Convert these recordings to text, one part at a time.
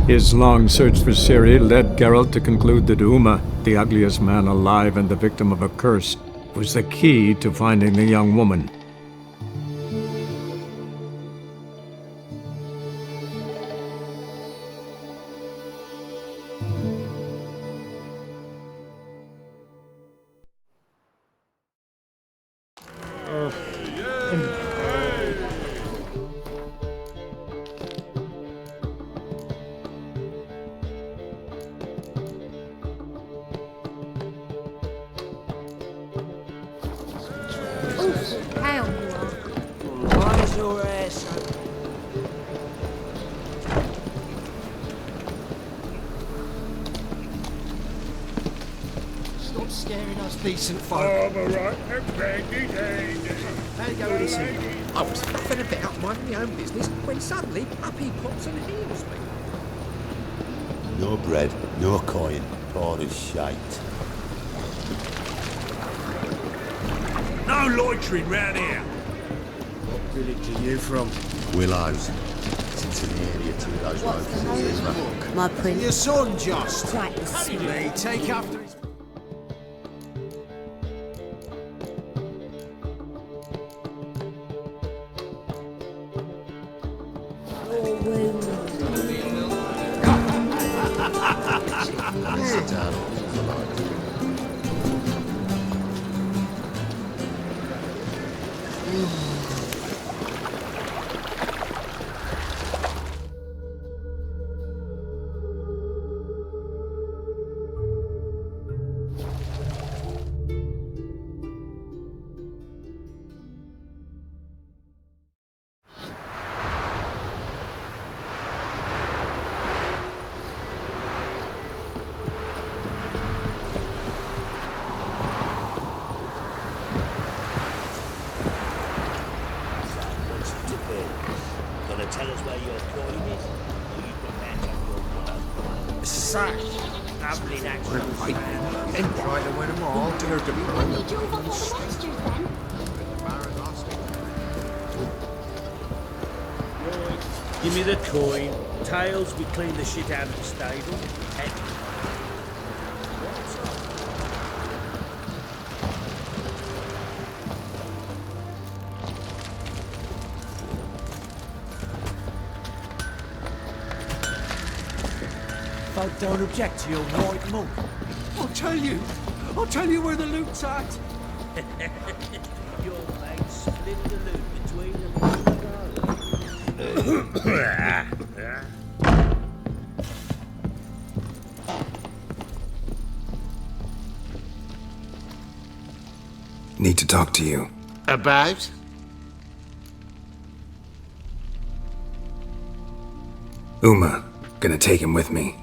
His long search for Ciri led Geralt to conclude that Uma, the ugliest man alive and the victim of a curse, was the key to finding the young woman. Decent folk. I was fed a bit out minding my own business when suddenly up he pops and heals me. No bread, no coin, poor as shite. No loitering round here. What village are you from? Willows. It's in the area to those locals. My prince. Your son, just. Right, May take after his... Tell us where your coin is, or you can match up your work. Sack. Lovely natural Right. And try to win them all. Dare to be one. You drove up all the monsters then? Give me the coin. Tails, we clean the shit out of the stable. Head. Folk don't object to your white monk. I'll tell you where the loot's at. Your mate split the loot between them. Need to talk to you. About? Uma, gonna take him with me.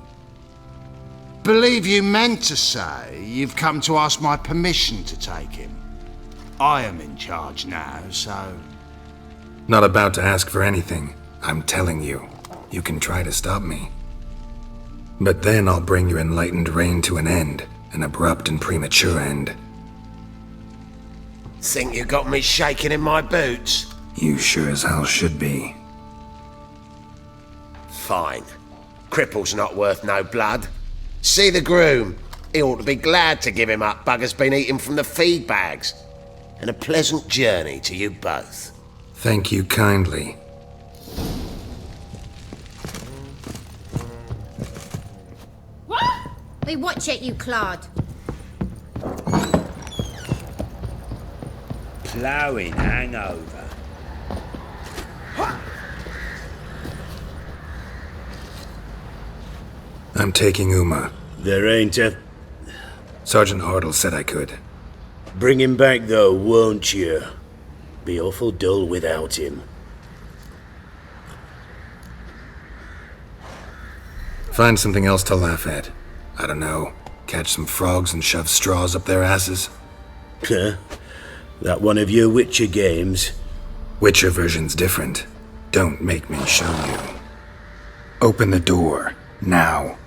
Believe you meant to say you've come to ask my permission to take him. I am in charge now, so... Not about to ask for anything. I'm telling you. You can try to stop me. But then I'll bring your enlightened reign to an end. An abrupt and premature end. Think you got me shaking in my boots? You sure as hell should be. Fine. Cripple's not worth no blood. See the groom. He ought to be glad to give him up. Bugger's been eating from the feed bags. And a pleasant journey to you both. Thank you kindly. Hey, watch it, you clod. Ploughing hangover. I'm taking Uma. There ain't a... Sergeant Hartle said I could. Bring him back though, won't you? Be awful dull without him. Find something else to laugh at. I don't know. Catch some frogs and shove straws up their asses. Huh? That one of your Witcher games? Witcher version's different. Don't make me show you. Open the door. Now.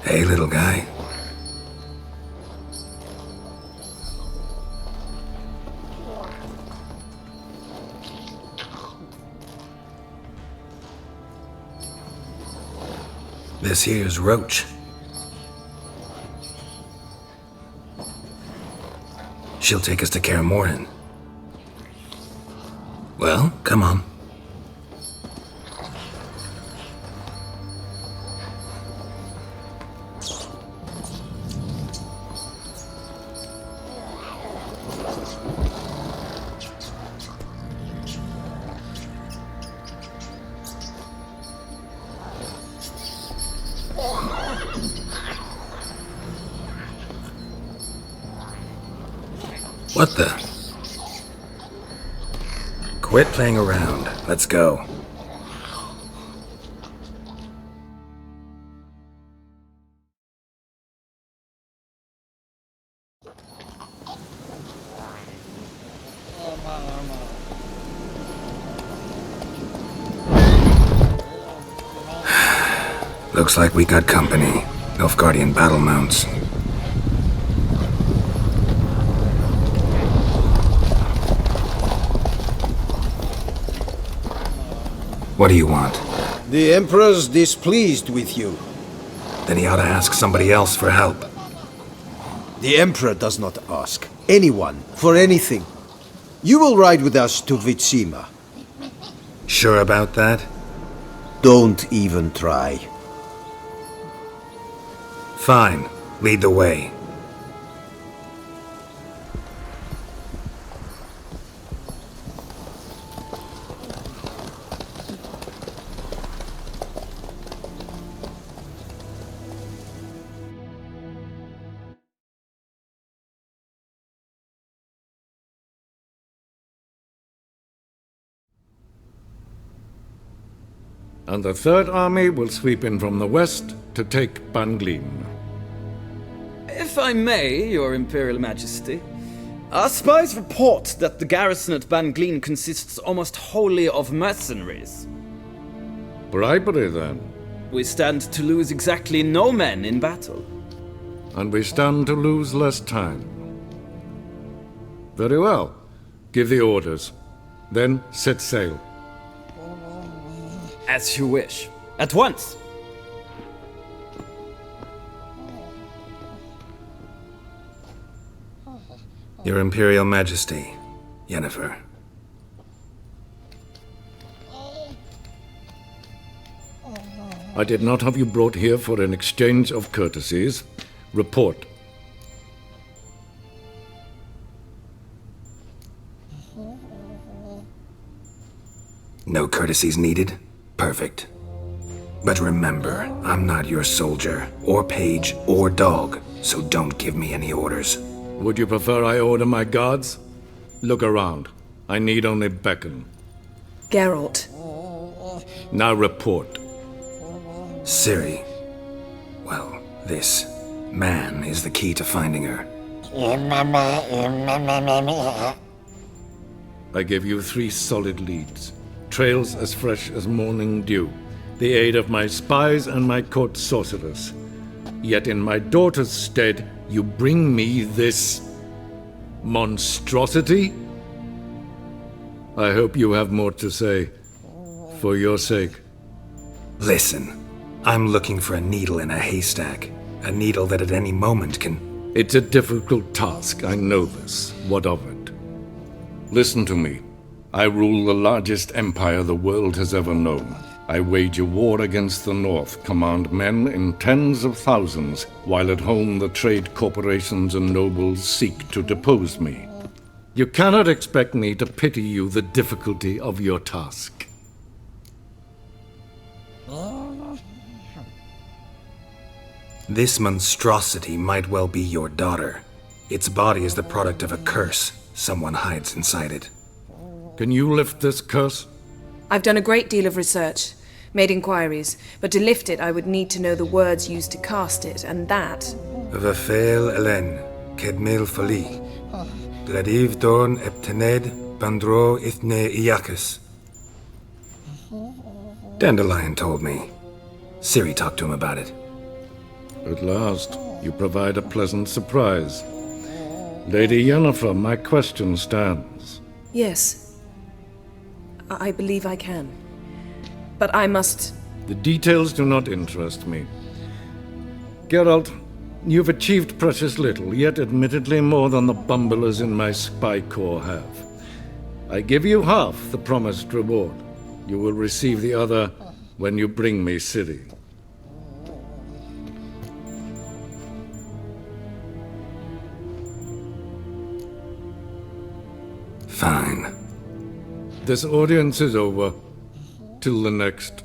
Hey, little guy. This here's Roach. She'll take us to Kaer Morhen. Well, come on. What the? Quit playing around. Let's go. Looks like we got company. Nilfgaardian battle mounts. What do you want? The Emperor's displeased with you. Then he ought to ask somebody else for help. The Emperor does not ask anyone for anything. You will ride with us to Vietsub. Sure about that? Don't even try. Fine. Lead the way. And the Third Army will sweep in from the west to take Banglin. If I may, Your Imperial Majesty, our spies report that the garrison at Banglin consists almost wholly of mercenaries. Bribery, then. We stand to lose exactly no men in battle. And we stand to lose less time. Very well. Give the orders. Then set sail. As you wish. At once! Your Imperial Majesty, Yennefer. I did not have you brought here for an exchange of courtesies. Report. No courtesies needed? Perfect. But remember, I'm not your soldier, or page, or dog, so don't give me any orders. Would you prefer I order my guards? Look around. I need only beckon. Geralt. Now report. Ciri. Well, this man is the key to finding her. I gave you 3 solid leads. Trails as fresh as morning dew. The aid of my spies and my court sorcerers. Yet in my daughter's stead, you bring me this monstrosity? I hope you have more to say. For your sake. Listen, I'm looking for a needle in a haystack. A needle that at any moment can... It's a difficult task, I know this. What of it? Listen to me. I rule the largest empire the world has ever known. I wage a war against the North, command men in tens of thousands, while at home the trade corporations and nobles seek to depose me. You cannot expect me to pity you the difficulty of your task. This monstrosity might well be your daughter. Its body is the product of a curse. Someone hides inside it. Can you lift this curse? I've done a great deal of research, made inquiries, but to lift it I would need to know the words used to cast it, and that... Vafel Elen, Kedmil Fali, Gladiv Dorn Eptened, Bandro Ithne Iakis. Dandelion told me. Ciri talked to him about it. At last, you provide a pleasant surprise. Lady Yennefer, my question stands. Yes. I believe I can. But I must The details do not interest me. Geralt, you've achieved precious little, yet admittedly more than the bumblers in my spy corps have. I give you half the promised reward. You will receive the other when you bring me Ciri. Fine. This audience is over. Till the next.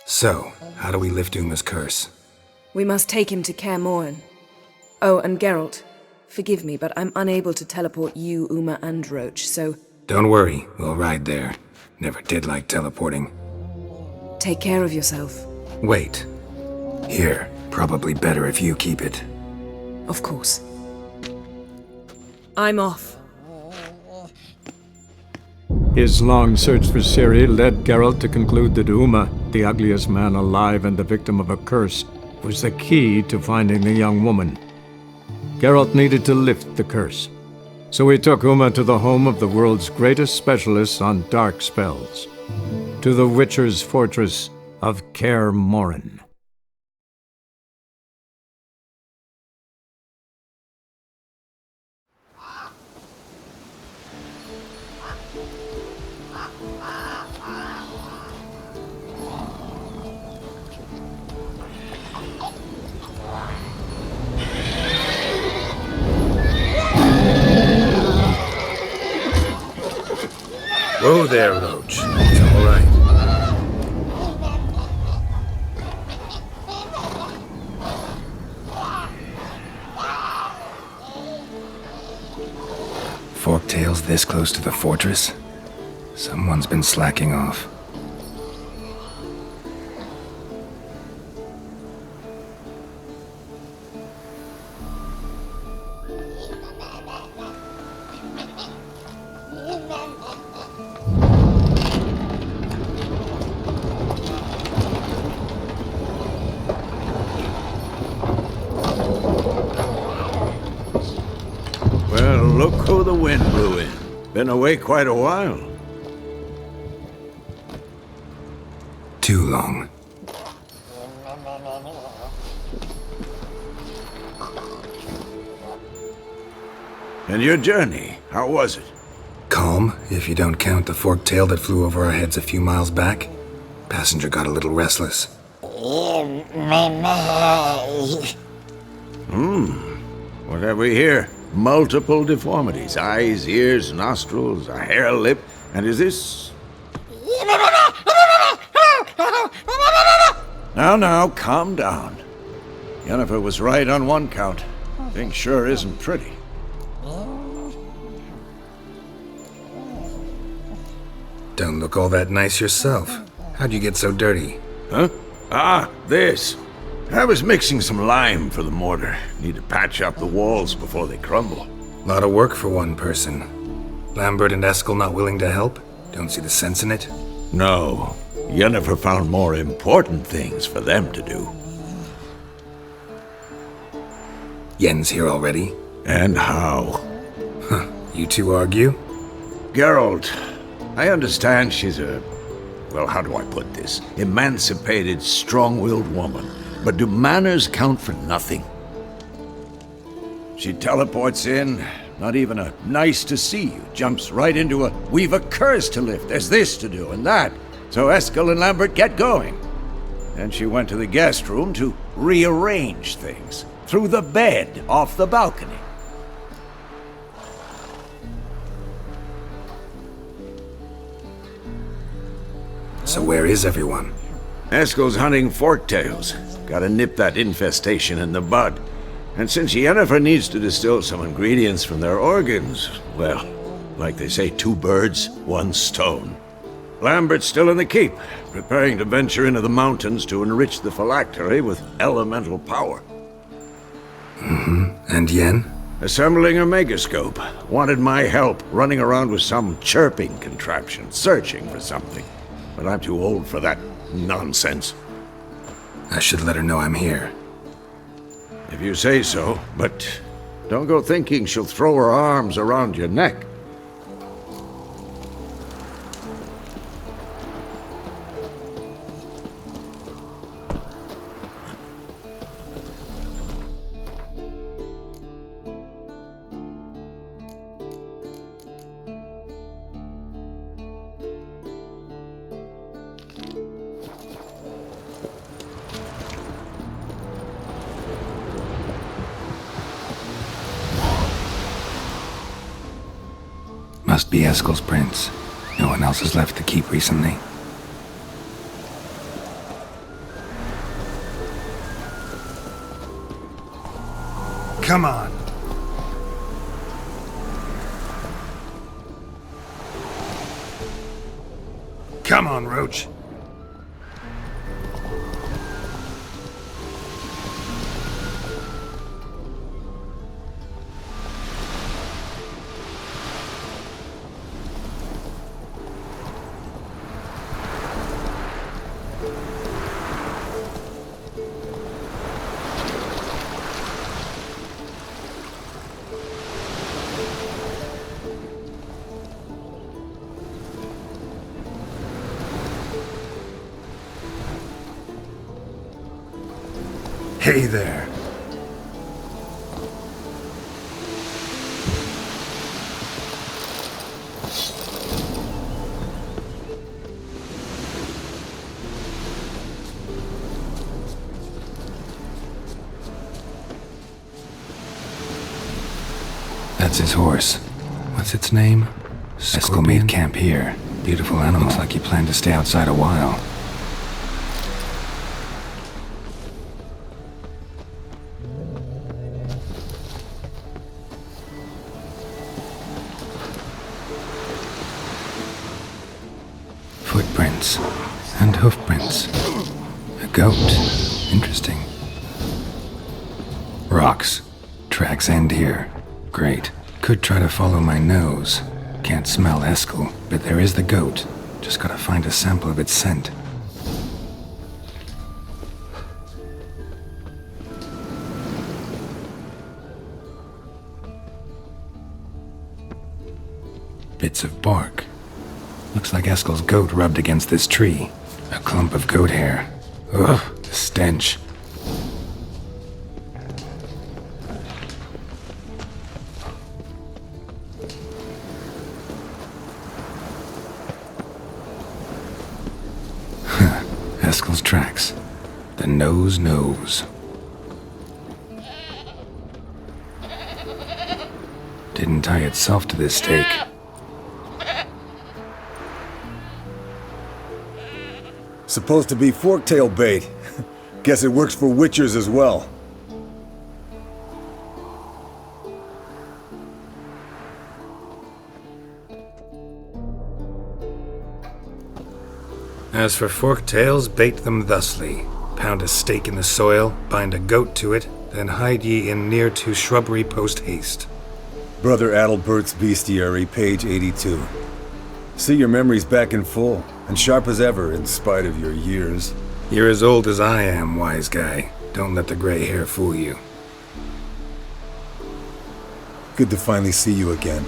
So, how do we lift Uma's curse? We must take him to Kaer Morhen. Oh, and Geralt, forgive me, but I'm unable to teleport you, Uma, and Roach, so... Don't worry, we'll ride there. Never did like teleporting. Take care of yourself. Wait. Here, probably better if you keep it. Of course. I'm off. His long search for Ciri led Geralt to conclude that Uma, the ugliest man alive and the victim of a curse, was the key to finding the young woman. Geralt needed to lift the curse, so he took Uma to the home of the world's greatest specialists on dark spells, to the Witcher's fortress of Kaer Morhen. Whoa there, Roach. It's all right. Forktails this close to the fortress? Someone's been slacking off. Well, look who the wind blew in. Been away quite a while. Too long. And your journey, how was it? Calm, if you don't count the forktail that flew over our heads a few miles back. Passenger got a little restless. What have we here? Multiple deformities. Eyes, ears, nostrils, a hair lip. And is this... Now, calm down. Yennefer was right on one count. Thing sure isn't pretty. Don't look all that nice yourself. How'd you get so dirty? Huh? Ah, this. I was mixing some lime for the mortar. Need to patch up the walls before they crumble. Lot of work for one person. Lambert and Eskel not willing to help? Don't see the sense in it? No. Yennefer found more important things for them to do. Yen's here already? And how? Huh. You two argue? Geralt, I understand she's a... well, how do I put this? Emancipated, strong-willed woman. But do manners count for nothing? She teleports in, not even a nice to see you, jumps right into a we've a curse to lift, there's this to do and that. So Eskel and Lambert get going. Then she went to the guest room to rearrange things. Through the bed, off the balcony. So where is everyone? Eskel's hunting forktails. Gotta nip that infestation in the bud. And since Yennefer needs to distill some ingredients from their organs, well, like they say, 2 birds, 1 stone. Lambert's still in the keep, preparing to venture into the mountains to enrich the phylactery with elemental power. Mm-hmm. And Yen? Assembling a megascope. Wanted my help running around with some chirping contraption, searching for something. But I'm too old for that nonsense. I should let her know I'm here. If you say so, but don't go thinking she'll throw her arms around your neck. Must be Eskel's prints. No one else has left the keep recently. Come on! Come on, Roach! Hey there. That's his horse. What's its name? Eskel made camp here. Beautiful animal. Looks like he planned to stay outside a while. Footprints and hoofprints. A goat. Interesting. Rocks. Tracks end here. Great. Could try to follow my nose. Can't smell Eskel, but there is the goat. Just gotta find a sample of its scent. Bits of bark. Looks like Eskel's goat rubbed against this tree. A clump of goat hair. Ugh, the stench. Eskel's tracks. The nose knows. Didn't tie itself to this stake. Supposed to be forktail bait. Guess it works for witchers as well. As for forktails, bait them thusly. Pound a stake in the soil, bind a goat to it, then hide ye in near to shrubbery post haste. Brother Adalbert's Bestiary, page 82. See your memories back in full, and sharp as ever in spite of your years. You're as old as I am, wise guy. Don't let the gray hair fool you. Good to finally see you again.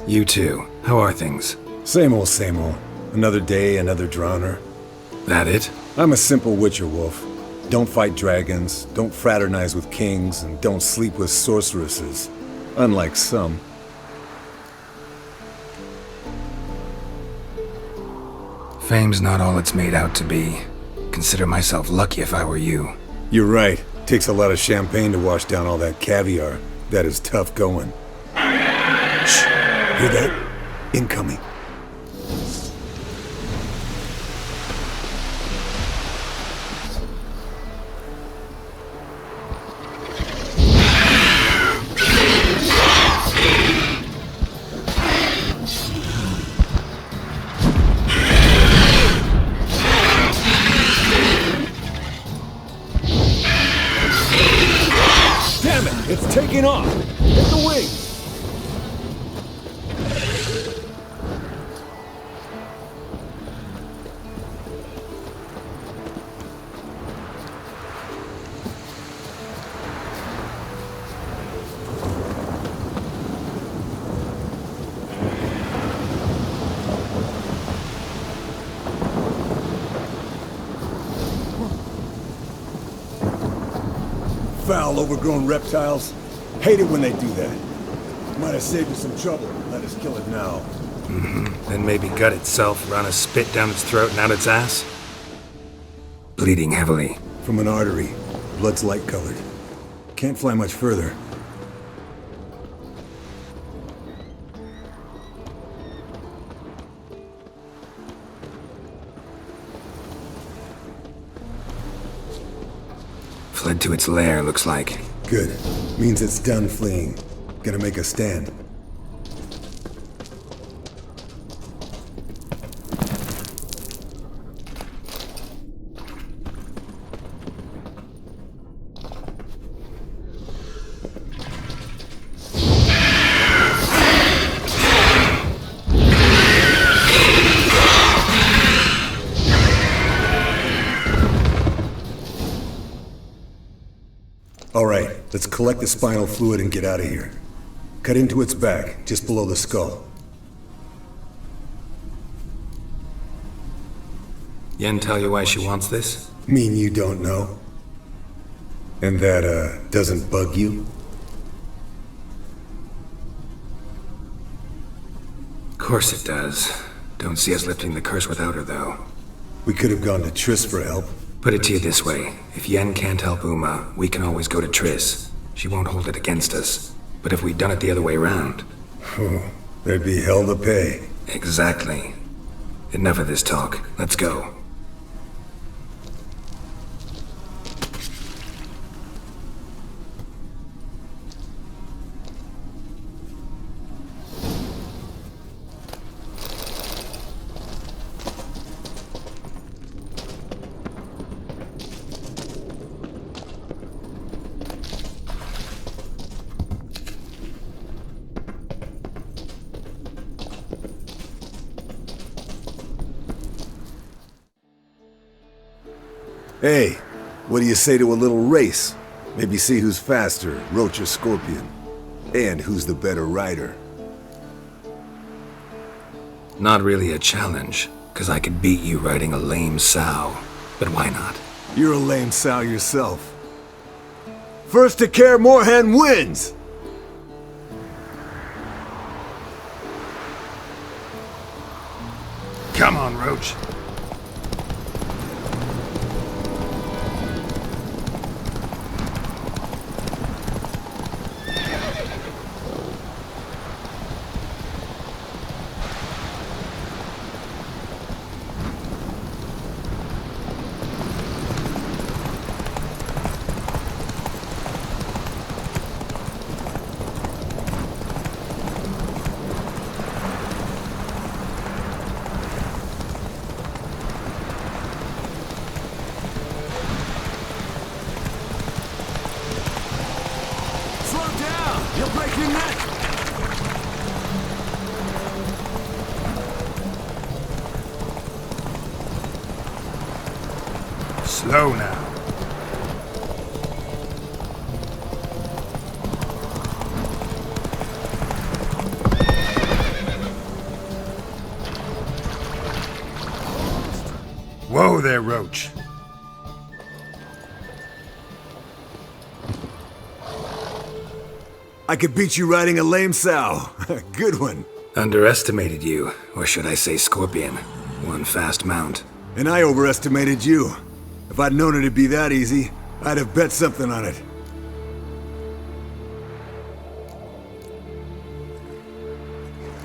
You too. How are things? Same old, same old. Another day, another drowner. That it? I'm a simple witcher wolf. Don't fight dragons, don't fraternize with kings, and don't sleep with sorceresses. Unlike some. Fame's not all it's made out to be. Consider myself lucky if I were you. You're right. Takes a lot of champagne to wash down all that caviar. That is tough going. Shh! Hear that? Incoming. It's taking off! Hit the wing! Foul, overgrown reptiles. Hate it when they do that. Might have saved us some trouble. Let us kill it now. Then maybe gut itself, run a spit down its throat and out its ass? Bleeding heavily. From an artery. Blood's light-colored. Can't fly much further. Fled to its lair, looks like. Good. Means it's done fleeing. Gonna make a stand. Alright, let's collect the spinal fluid and get out of here. Cut into its back, just below the skull. Yen tell you why she wants this? Mean you don't know? And that, doesn't bug you? Of course it does. Don't see us lifting the curse without her, though. We could have gone to Triss for help. Put it to you this way. If Yen can't help Uma, we can always go to Triss. She won't hold it against us. But if we'd done it the other way around... There'd be hell to pay. Exactly. Enough of this talk. Let's go. Hey, what do you say to a little race? Maybe see who's faster, Roach or Scorpion. And who's the better rider. Not really a challenge, because I could beat you riding a lame sow. But why not? You're a lame sow yourself. First to Kaer Morhen wins! Come on, Roach. You'll break your neck! Slow now. Whoa there, Roach. I could beat you riding a lame sow. Good one. Underestimated you, or should I say Scorpion. One fast mount. And I overestimated you. If I'd known it'd be that easy, I'd have bet something on it.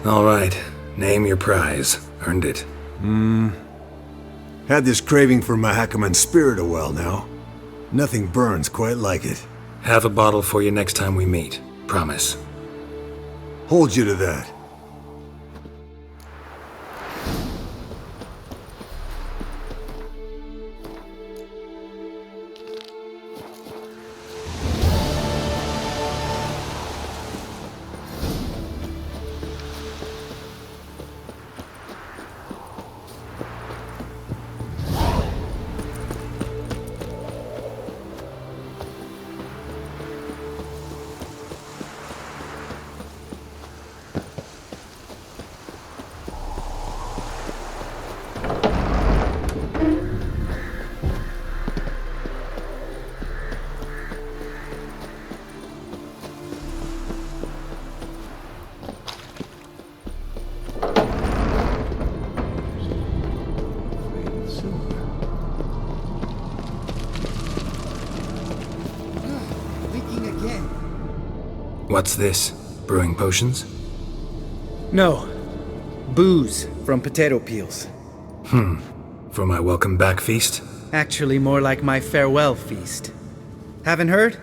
All right, name your prize. Earned it. Had this craving for Mahakaman spirit a while now. Nothing burns quite like it. Have a bottle for you next time we meet. Promise. Hold you to that. What's this? Brewing potions? No. Booze from potato peels. For my welcome back feast? Actually, more like my farewell feast. Haven't heard?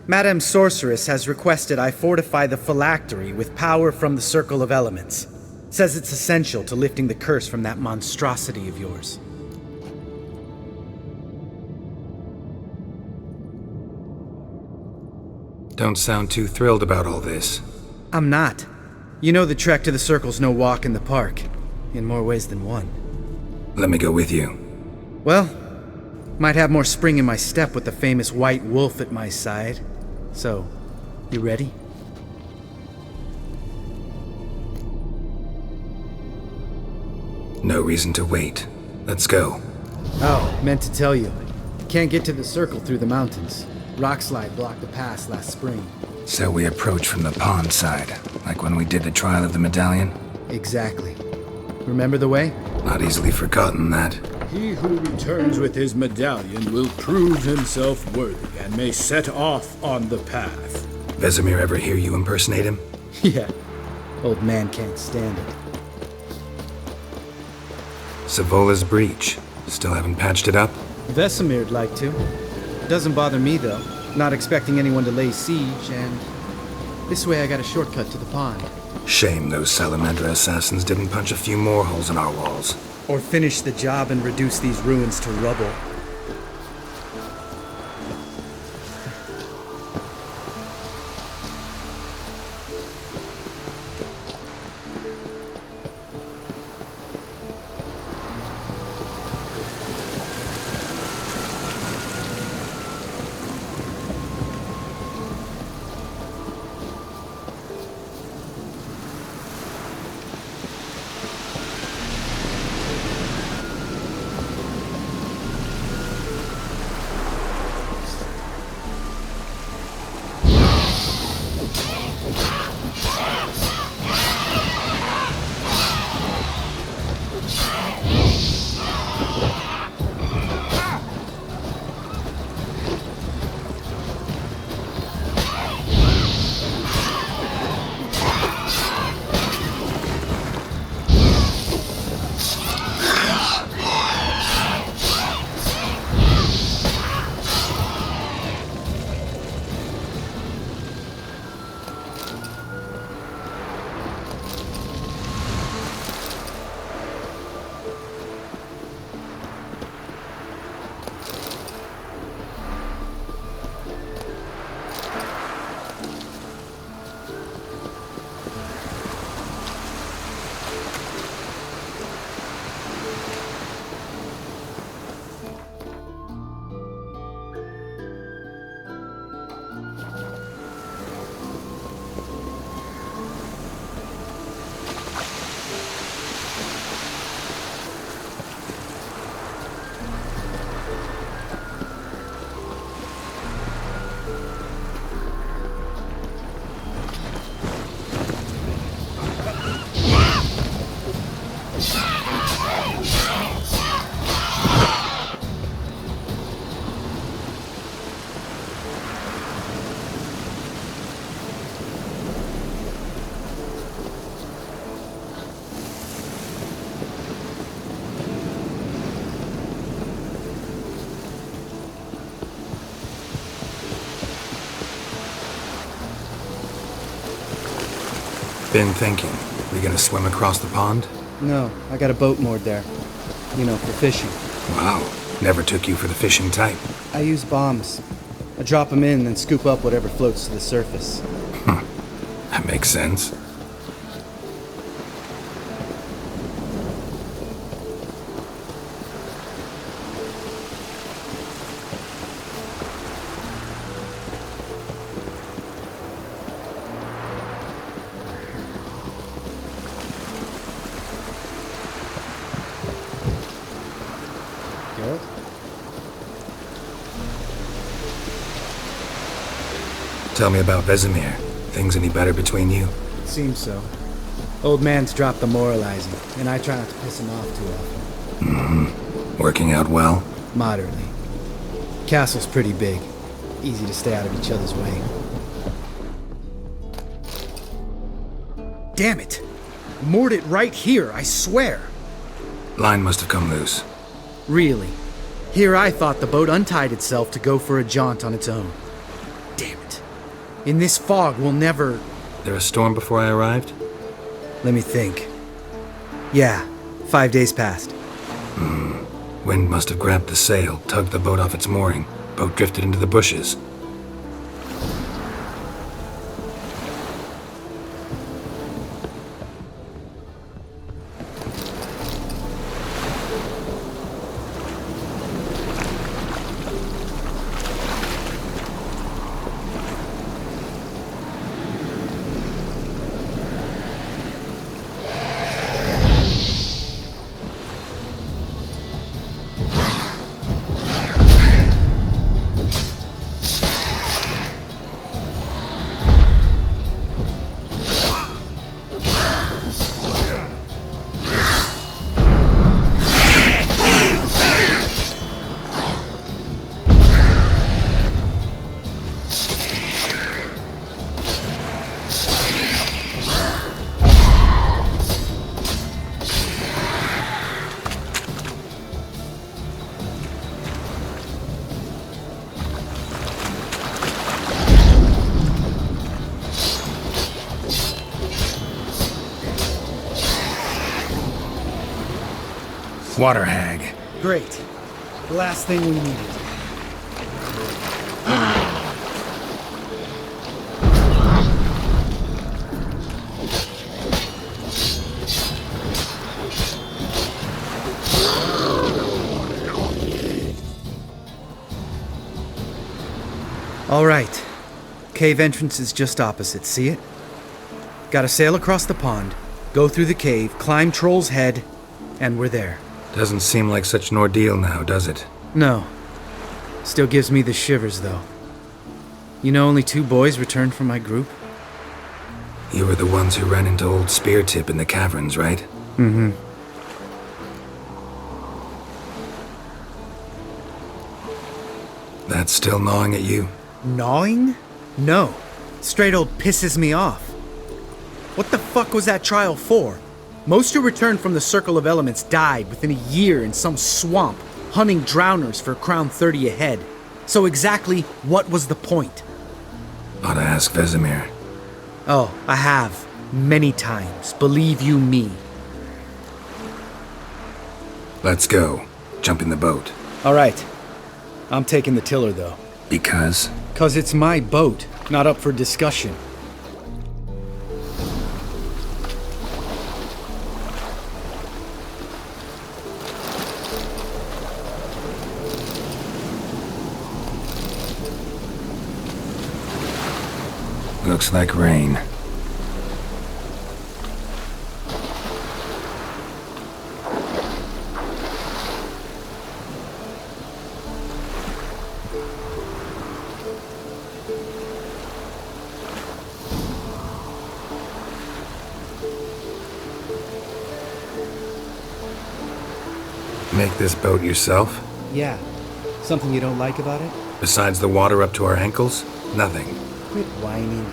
Madame Sorceress has requested I fortify the phylactery with power from the Circle of Elements. Says it's essential to lifting the curse from that monstrosity of yours. Don't sound too thrilled about all this. I'm not. You know the trek to the Circle's no walk in the park. In more ways than one. Let me go with you. Well, might have more spring in my step with the famous white wolf at my side. So, you ready? No reason to wait. Let's go. Oh, meant to tell you. Can't get to the Circle through the mountains. Rockslide blocked the pass last spring. So we approach from the pond side, like when we did the trial of the medallion? Exactly. Remember the way? Not easily forgotten, that. He who returns with his medallion will prove himself worthy and may set off on the path. Vesemir ever hear you impersonate him? Yeah. Old man can't stand it. Savola's breach. Still haven't patched it up? Vesemir'd like to. Doesn't bother me, though. Not expecting anyone to lay siege, and this way I got a shortcut to the pond. Shame those Salamandra assassins didn't punch a few more holes in our walls. Or finish the job and reduce these ruins to rubble. Been thinking. We gonna swim across the pond? No, I got a boat moored there. You know, for fishing. Wow. Never took you for the fishing type. I use bombs. I drop them in, then scoop up whatever floats to the surface. That makes sense. Tell me about Vesemir. Things any better between you? It seems so. Old man's dropped the moralizing, and I try not to piss him off too often. Mm-hmm. Working out well? Moderately. Castle's pretty big. Easy to stay out of each other's way. damn it. Moored it right here, I swear. Line must have come loose. Really? Here I thought the boat untied itself to go for a jaunt on its own. Damn it. In this fog, we'll never... There a storm before I arrived? Let me think. Yeah, 5 days passed. Wind must have grabbed the sail, tugged the boat off its mooring. Boat drifted into the bushes. Water hag. Great. The last thing we needed. All right. Cave entrance is just opposite, see it? Gotta sail across the pond, go through the cave, climb Troll's Head, and we're there. Doesn't seem like such an ordeal now, does it? No. Still gives me the shivers, though. You know only 2 boys returned from my group? You were the ones who ran into old Spear Tip in the caverns, right? Mm-hmm. That's still gnawing at you? Gnawing? No. Straight old pisses me off. What the fuck was that trial for? Most who returned from the Circle of Elements died within a year in some swamp, hunting drowners for Crown 30 a head. So exactly what was the point? Ought to ask Vesemir. Oh, I have. Many times. Believe you me. Let's go. Jump in the boat. All right. I'm taking the tiller, though. Because? 'Cause it's my boat, not up for discussion. Looks like rain. Make this boat yourself? Yeah. Something you don't like about it? Besides the water up to our ankles? Nothing. Quit whining.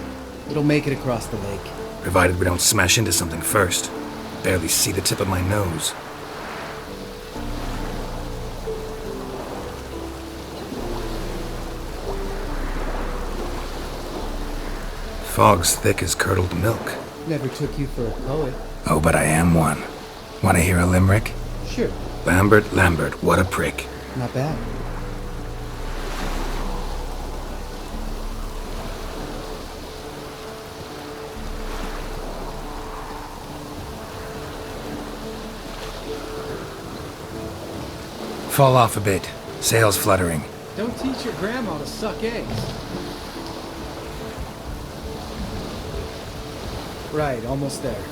It'll make it across the lake. Provided we don't smash into something first. Barely see the tip of my nose. Fog's thick as curdled milk. Never took you for a poet. Oh, but I am one. Want to hear a limerick? Sure. Lambert, what a prick. Not bad. Fall off a bit. Sails fluttering. Don't teach your grandma to suck eggs. Right, almost there.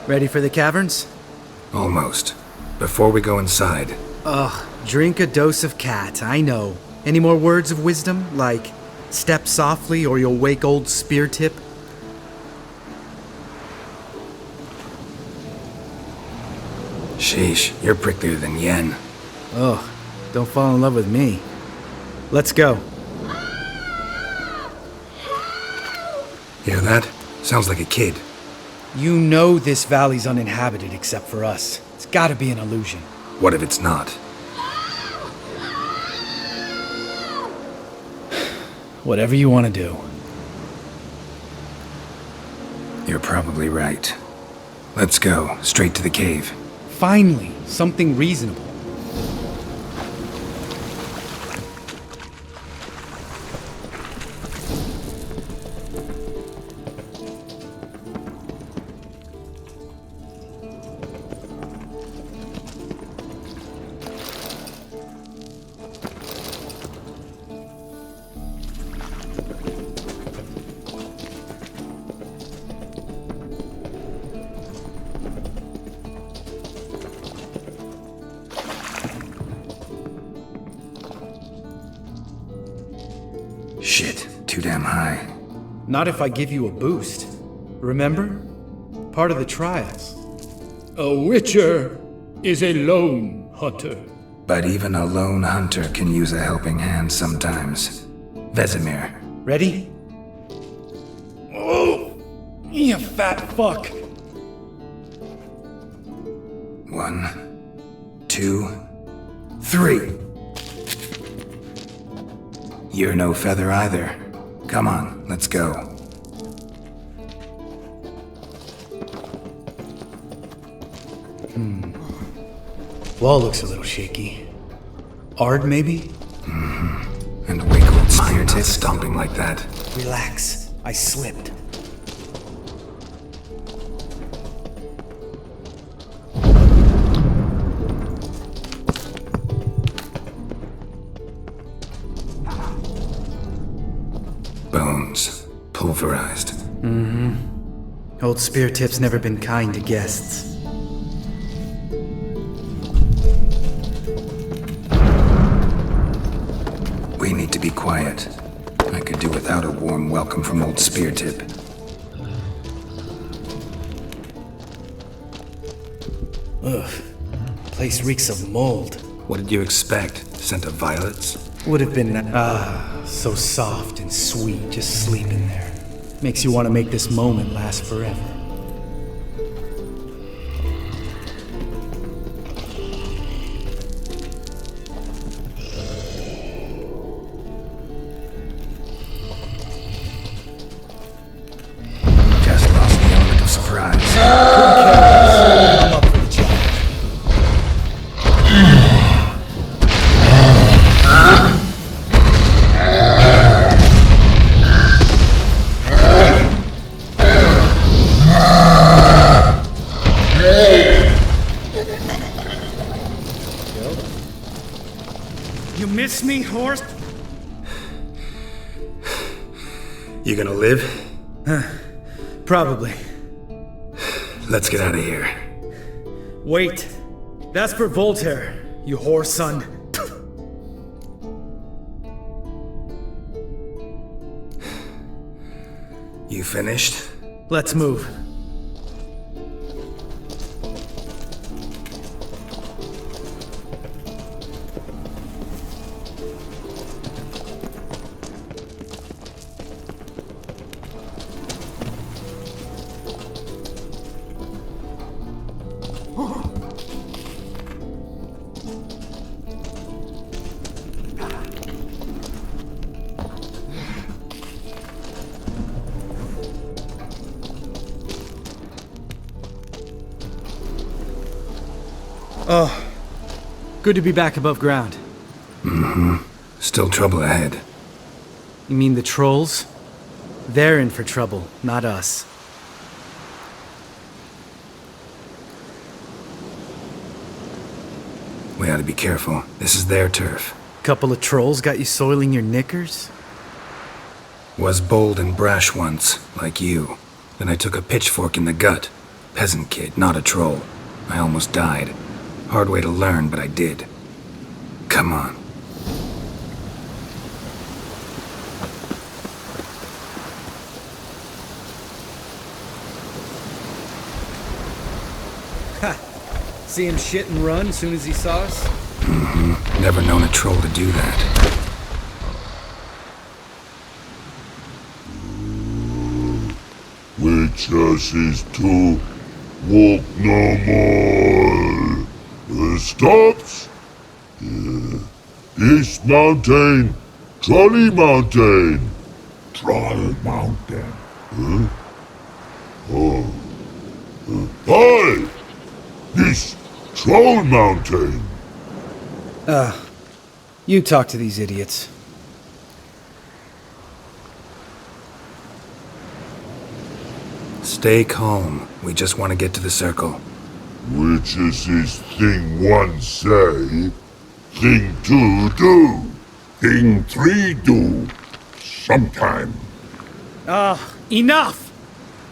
Ready for the caverns? Almost. Before we go inside. Ugh, drink a dose of cat, I know. Any more words of wisdom? Like, Step softly or you'll wake old Spear Tip. Sheesh, you're pricklier than Yen. Oh, don't fall in love with me. Let's go. Hear that? Sounds like a kid. You know this valley's uninhabited except for us. It's gotta be an illusion. What if it's not? Whatever you want to do. You're probably right. Let's go, straight to the cave. Finally, something reasonable. Shit, too damn high. Not if I give you a boost. Remember? Part of the trials. A witcher is a lone hunter. But even a lone hunter can use a helping hand sometimes. Vesemir. Ready? Oh! You fat fuck! 1, 2, 3. You're no feather either. Come on, let's go. Wall looks a little shaky. Ard, maybe? And wake old Spear Tip stomping like that. Relax. I slipped. Bones. Pulverized. Old Spear Tip's never been kind to guests. We need to be quiet. I could do without a warm welcome from old Spear Tip. Ugh. Place reeks of mold. What did you expect? Scent of violets? Would have been, so soft and sweet just sleeping there. Makes you want to make this moment last forever. Just lost the element of surprise. I'm up for the challenge. You miss me, horse? You gonna live? Probably. Let's get out of here. Wait. That's for Voltaire, you whore son. You finished? Let's move. Oh, good to be back above ground. Still trouble ahead. You mean the trolls? They're in for trouble, not us. We ought to be careful. This is their turf. Couple of trolls got you soiling your knickers? Was bold and brash once, like you. Then I took a pitchfork in the gut. Peasant kid, not a troll. I almost died. Hard way to learn, but I did. Come on. See him shit and run as soon as he saw us? Mm-hmm. Never known a troll to do that. Witches is to walk no more. Stops? East Mountain, Trolley Mountain. Troll Mountain. Huh? Oh. Hi! This Troll Mountain. You talk to these idiots. Stay calm. We just want to get to the circle. Which is this thing one say, thing two do, thing three do, sometime. Enough!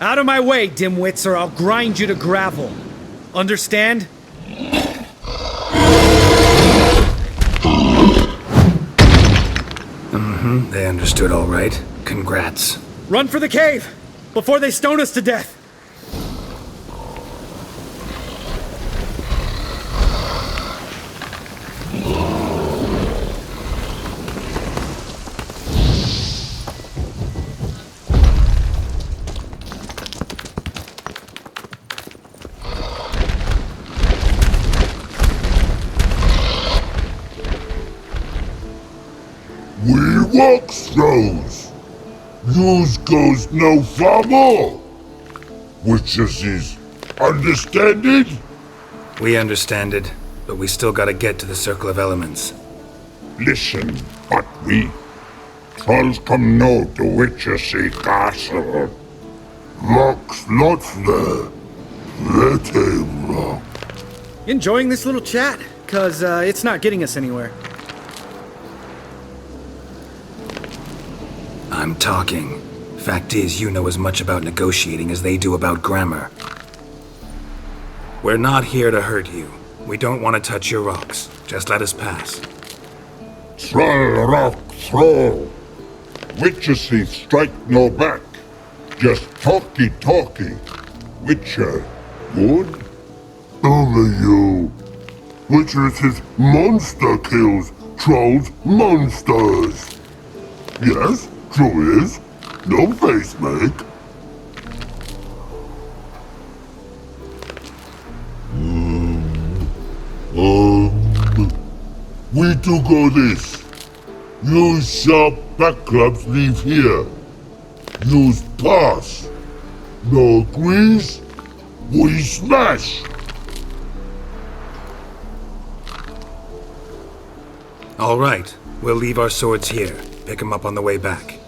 Out of my way, dimwits, or I'll grind you to gravel. Understand? Mm-hmm. They understood all right. Congrats. Run for the cave! Before they stone us to death! We walk throws. Yous goes no far more. Witches is understand it? We understand it, but we still gotta get to the Circle of Elements. Listen, but we trolls come know the Witches castle. Rocks lots there. Pretty rock. Enjoying this little chat? 'Cause it's not getting us anywhere. I'm talking. Fact is, you know as much about negotiating as they do about grammar. We're not here to hurt you. We don't want to touch your rocks. Just let us pass. Troll rock throw. Witches strike no back. Just talky. Witcher, good? Only you. Witches is monster kills. Trolls monsters. Yes, true is. No face make. We do go this. Use sharp back clubs leave here. Use pass. No agrees, we smash. All right. We'll leave our swords here. Pick them up on the way back.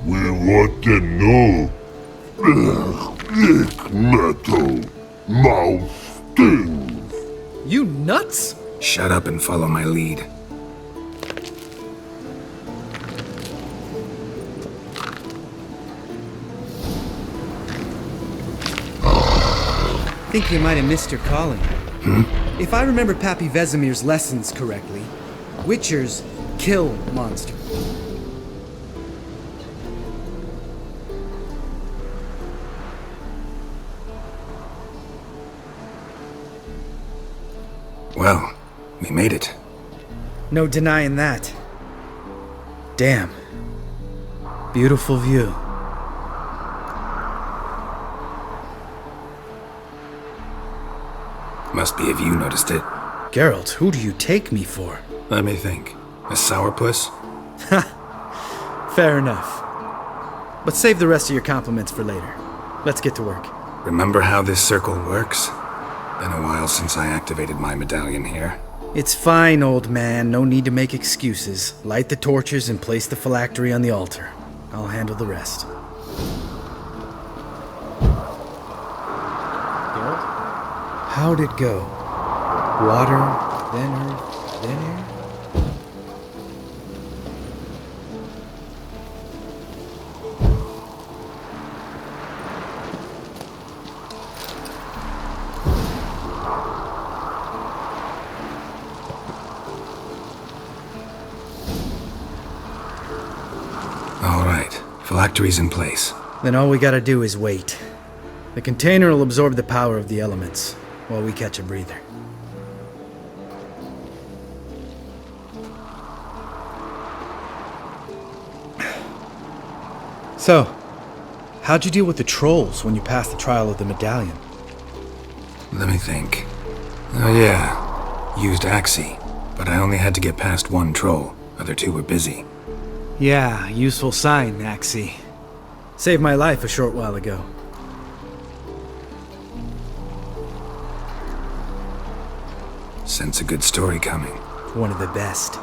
We want to know. Lick metal. Mouth stings. You nuts? Shut up and follow my lead. Think you might have missed your calling. Hmm? If I remember Pappy Vesemir's lessons correctly, Witchers kill monsters. Well, we made it. No denying that. Damn. Beautiful view. Must be if you noticed it. Geralt, who do you take me for? Let me think. A sourpuss? Fair enough. But save the rest of your compliments for later. Let's get to work. Remember how this circle works? Been a while since I activated my medallion here. It's fine, old man. No need to make excuses. Light the torches and place the phylactery on the altar. I'll handle the rest. Geralt? How'd it go? Water, then earth, then air? All right. Phylactery's in place. Then all we gotta do is wait. The container will absorb the power of the elements. while we catch a breather. So, how'd you deal with the trolls when you passed the trial of the medallion? Let me think. Oh yeah, used Axie, but I only had to get past one troll. Other two were busy. Yeah, useful sign, Axie. Saved my life a short while ago. Sense a good story coming. One of the best.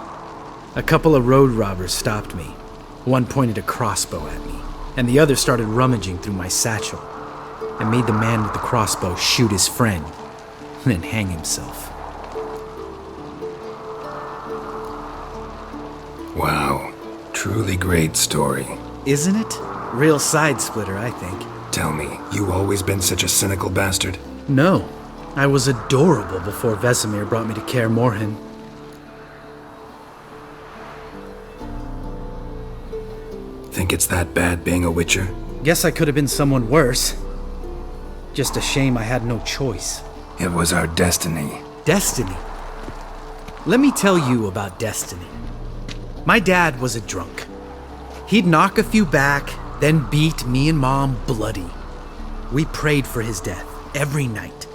A couple of road robbers stopped me. One pointed a crossbow at me, and the other started rummaging through my satchel. I made the man with the crossbow shoot his friend, and then hang himself. Wow. Truly great story. Isn't it? Real side splitter, I think. Tell me, you always been such a cynical bastard? No. I was adorable before Vesemir brought me to Kaer Morhen. Think it's that bad being a witcher? Guess I could have been someone worse. Just a shame I had no choice. It was our destiny. Destiny? Let me tell you about destiny. My dad was a drunk. He'd knock a few back, then beat me and Mom bloody. We prayed for his death every night.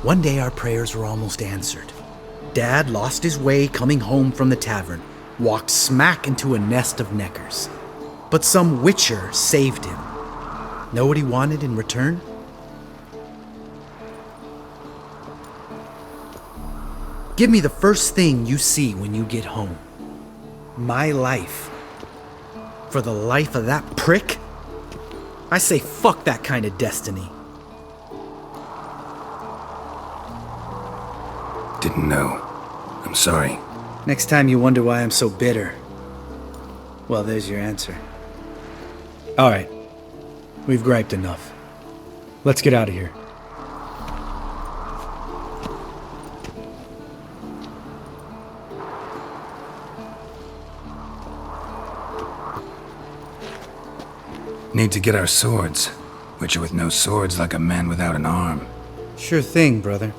One day our prayers were almost answered. Dad lost his way coming home from the tavern, walked smack into a nest of neckers. But some witcher saved him. Know what he wanted in return? Give me the first thing you see when you get home. My life. For the life of that prick? I say fuck that kind of destiny. Didn't know. I'm sorry. Next time you wonder why I'm so bitter, well, there's your answer. Alright. We've griped enough. Let's get out of here. Need to get our swords. Witcher with no swords like a man without an arm. Sure thing, brother.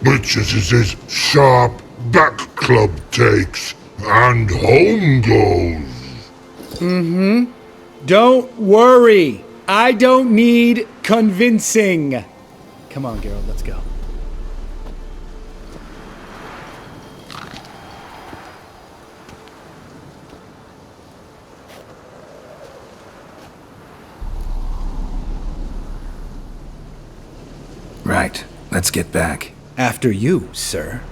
Which as his sharp back club takes, and home goes. Don't worry. I don't need convincing. Come on, Geralt, let's go. Right. Let's get back. After you, sir.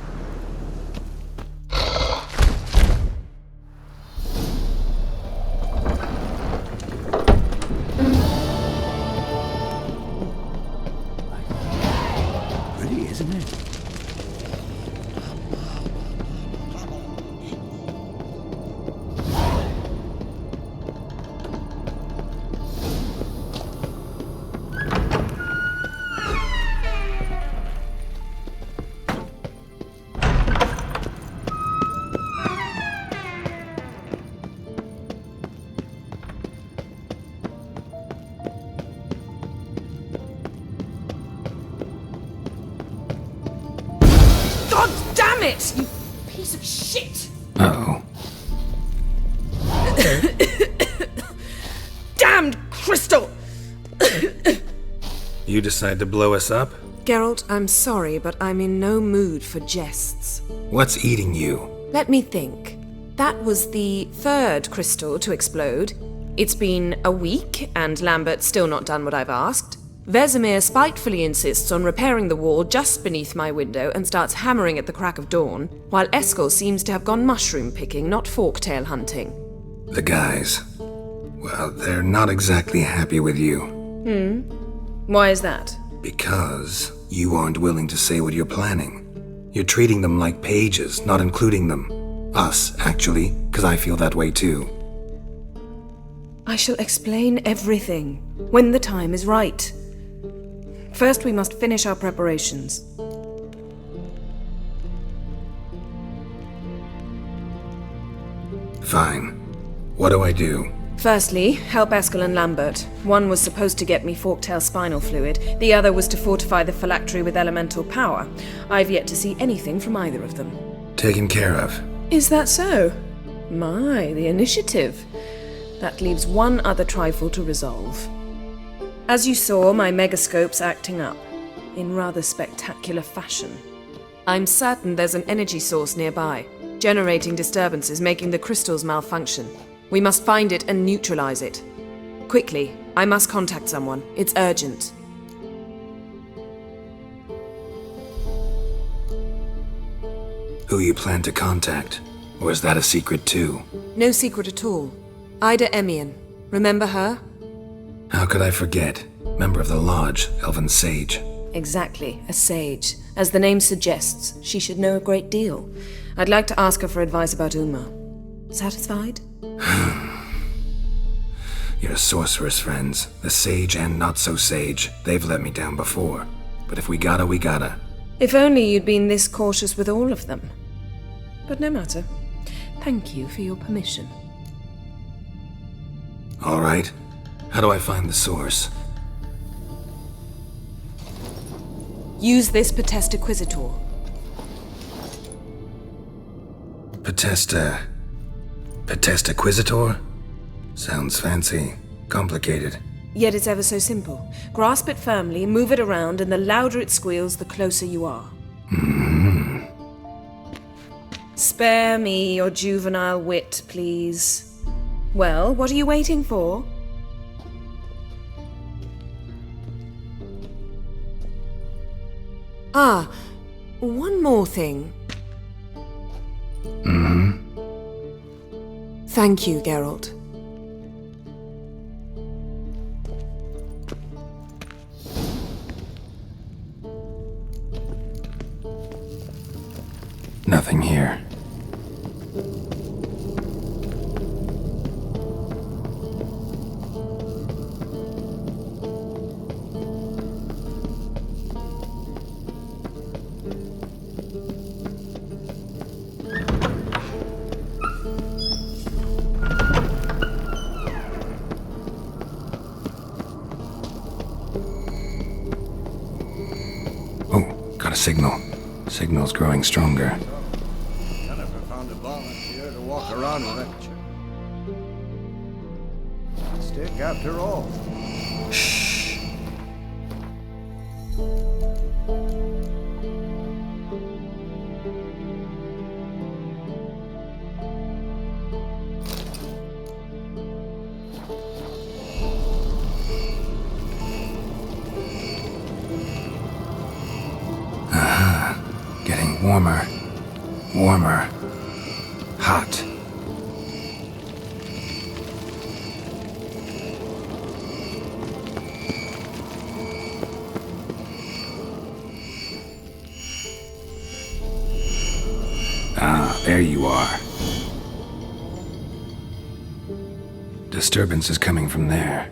Pretty, isn't it? God damn it! You piece of shit! Uh-oh. Damned crystal! You decide to blow us up? Geralt, I'm sorry, but I'm in no mood for jests. What's eating you? Let me think. That was the third crystal to explode. It's been a week, and Lambert's still not done what I've asked. Vesemir spitefully insists on repairing the wall just beneath my window and starts hammering at the crack of dawn, while Eskel seems to have gone mushroom picking, not forktail hunting. The guys. Well, they're not exactly happy with you. Why is that? Because you aren't willing to say what you're planning. You're treating them like pages, not including them. Us, actually, because I feel that way too. I shall explain everything, when the time is right. First, we must finish our preparations. Fine. What do I do? Firstly, help Eskel and Lambert. One was supposed to get me forktail spinal fluid, the other was to fortify the phylactery with elemental power. I've yet to see anything from either of them. Taken care of. Is that so? My, the initiative. That leaves one other trifle to resolve. As you saw, my megascope's acting up, in rather spectacular fashion. I'm certain there's an energy source nearby, generating disturbances, making the crystals malfunction. We must find it and neutralize it. Quickly, I must contact someone. It's urgent. Who you plan to contact? Or is that a secret too? No secret at all. Ida Emian. Remember her? How could I forget? Member of the Lodge, Elven Sage. Exactly, a sage. As the name suggests, she should know a great deal. I'd like to ask her for advice about Uma. Satisfied? Your sorceress friends, the sage and not-so-sage, they've let me down before. But if we gotta, we gotta. If only you'd been this cautious with all of them. But no matter. Thank you for your permission. All right. How do I find the source? Use this Potesta Quisitor. Potesta Quisitor? Sounds fancy. Complicated. Yet it's ever so simple. Grasp it firmly, move it around, and the louder it squeals, the closer you are. Spare me your juvenile wit, please. Well, what are you waiting for? Ah, one more thing. Thank you, Geralt. Nothing here. Signal. Signal's growing stronger. I never found a volunteer to walk around with that stick after all. Shh. Getting warmer. Warmer. Hot. Ah, there you are. Disturbance is coming from there.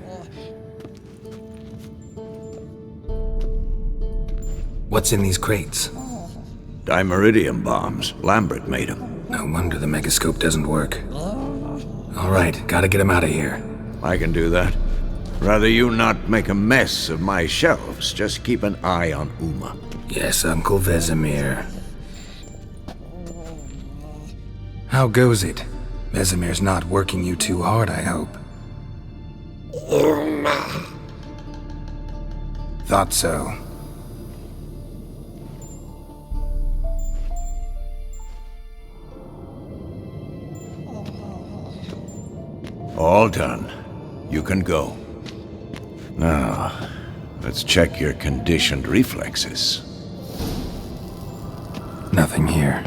What's in these crates? Dimeridium bombs. Lambert made them. No wonder the megascope doesn't work. All right, gotta get him out of here. I can do that. Rather you not make a mess of my shelves. Just keep an eye on Uma. Yes, Uncle Vesemir. How goes it? Vesemir's not working you too hard, I hope. Uma. Thought so. All done. You can go. Now, let's check your conditioned reflexes. Nothing here.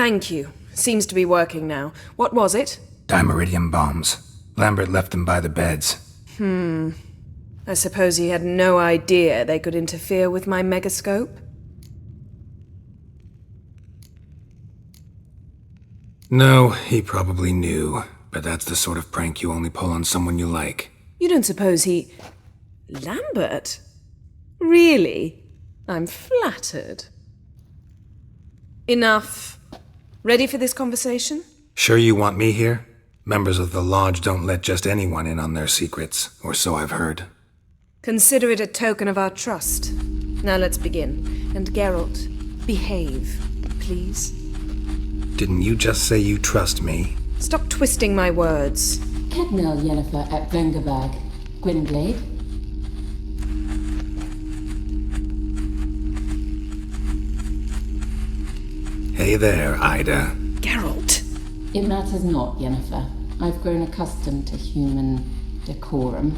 Thank you. Seems to be working now. What was it? Dimeridium bombs. Lambert left them by the beds. I suppose he had no idea they could interfere with my megascope? No, he probably knew. But that's the sort of prank you only pull on someone you like. You don't suppose he... Lambert? Really? I'm flattered. Enough. Ready for this conversation? Sure you want me here? Members of the Lodge don't let just anyone in on their secrets, or so I've heard. Consider it a token of our trust. Now let's begin. And Geralt, behave, please. Didn't you just say you trust me? Stop twisting my words. Kednel Yennefer at Vengerberg. Gwynblade. Hey there, Ida. Geralt. It matters not, Yennefer. I've grown accustomed to human decorum.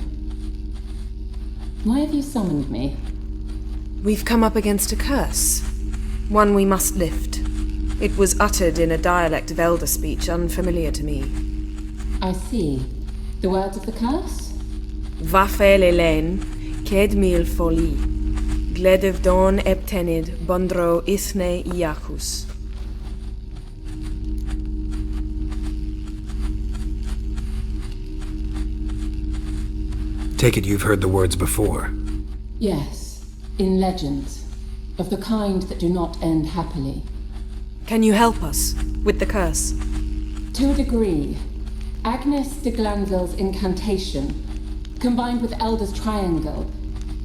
Why have you summoned me? We've come up against a curse. One we must lift. It was uttered in a dialect of Elder speech unfamiliar to me. I see. The words of the curse? Vafel Elen, ked mil foli, gledev don eptenid bondro ithne iacus. Take it you've heard the words before. Yes, in legends, of the kind that do not end happily. Can you help us with the curse? To a degree. Agnes de Glanville's incantation, combined with Elder's triangle,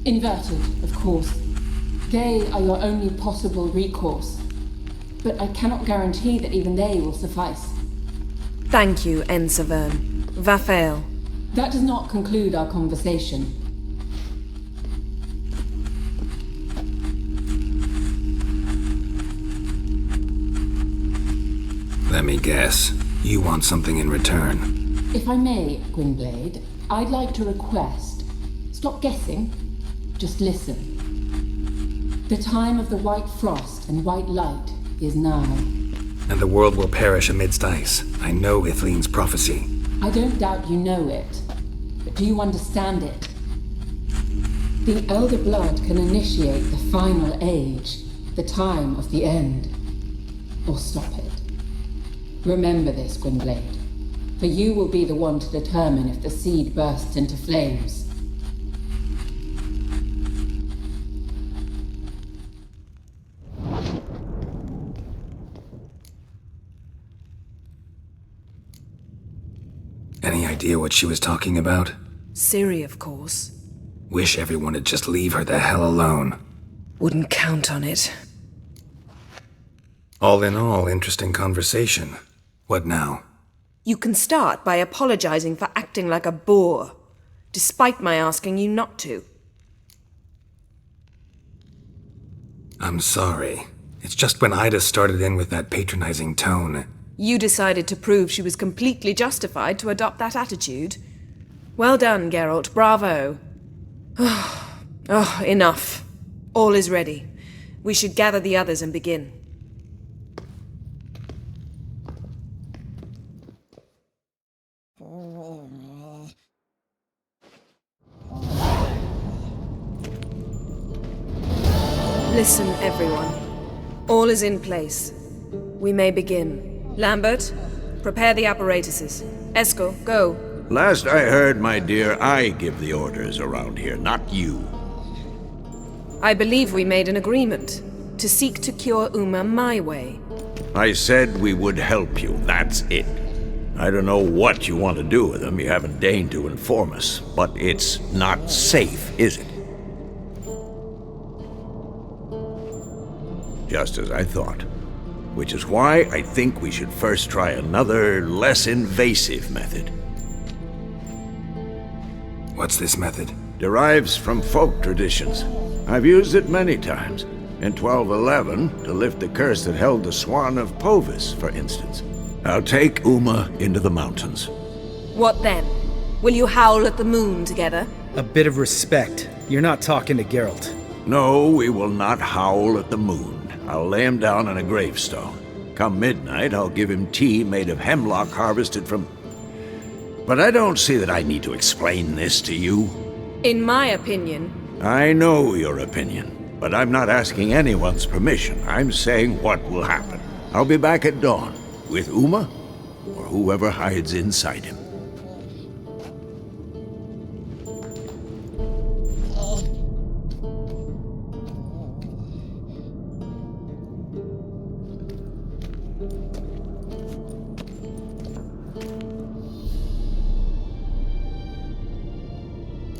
inverted, of course. They are your only possible recourse. But I cannot guarantee that even they will suffice. Thank you, Ensavern. Vafael. That does not conclude our conversation. Let me guess. You want something in return. If I may, Gwynblade, I'd like to request. Stop guessing. Just listen. The time of the white frost and white light is now. And the world will perish amidst ice. I know Ithleen's prophecy. I don't doubt you know it. But do you understand it? The Elder Blood can initiate the final age, the time of the end. Or stop it. Remember this, Gwynblade, for you will be the one to determine if the seed bursts into flames. Any idea what she was talking about? Ciri, of course. Wish everyone would just leave her the hell alone. Wouldn't count on it. All in all, interesting conversation. What now? You can start by apologizing for acting like a boor, despite my asking you not to. I'm sorry. It's just when Ida started in with that patronizing tone. You decided to prove she was completely justified to adopt that attitude. Well done, Geralt. Bravo. Oh, enough. All is ready. We should gather the others and begin. Listen, everyone. All is in place. We may begin. Lambert, prepare the apparatuses. Eskel, go. Last I heard, my dear, I give the orders around here, not you. I believe we made an agreement to seek to cure Uma my way. I said we would help you, that's it. I don't know what you want to do with them, you haven't deigned to inform us, but it's not safe, is it? Just as I thought. Which is why I think we should first try another, less invasive method. What's this method? Derives from folk traditions. I've used it many times. In 1211, to lift the curse that held the Swan of Povis, for instance. I'll take Uma into the mountains. What then? Will you howl at the moon together? A bit of respect. You're not talking to Geralt. No, we will not howl at the moon. I'll lay him down on a gravestone. Come midnight, I'll give him tea made of hemlock harvested from... But I don't see that I need to explain this to you. In my opinion... I know your opinion, but I'm not asking anyone's permission. I'm saying what will happen. I'll be back at dawn, with Uma, or whoever hides inside him.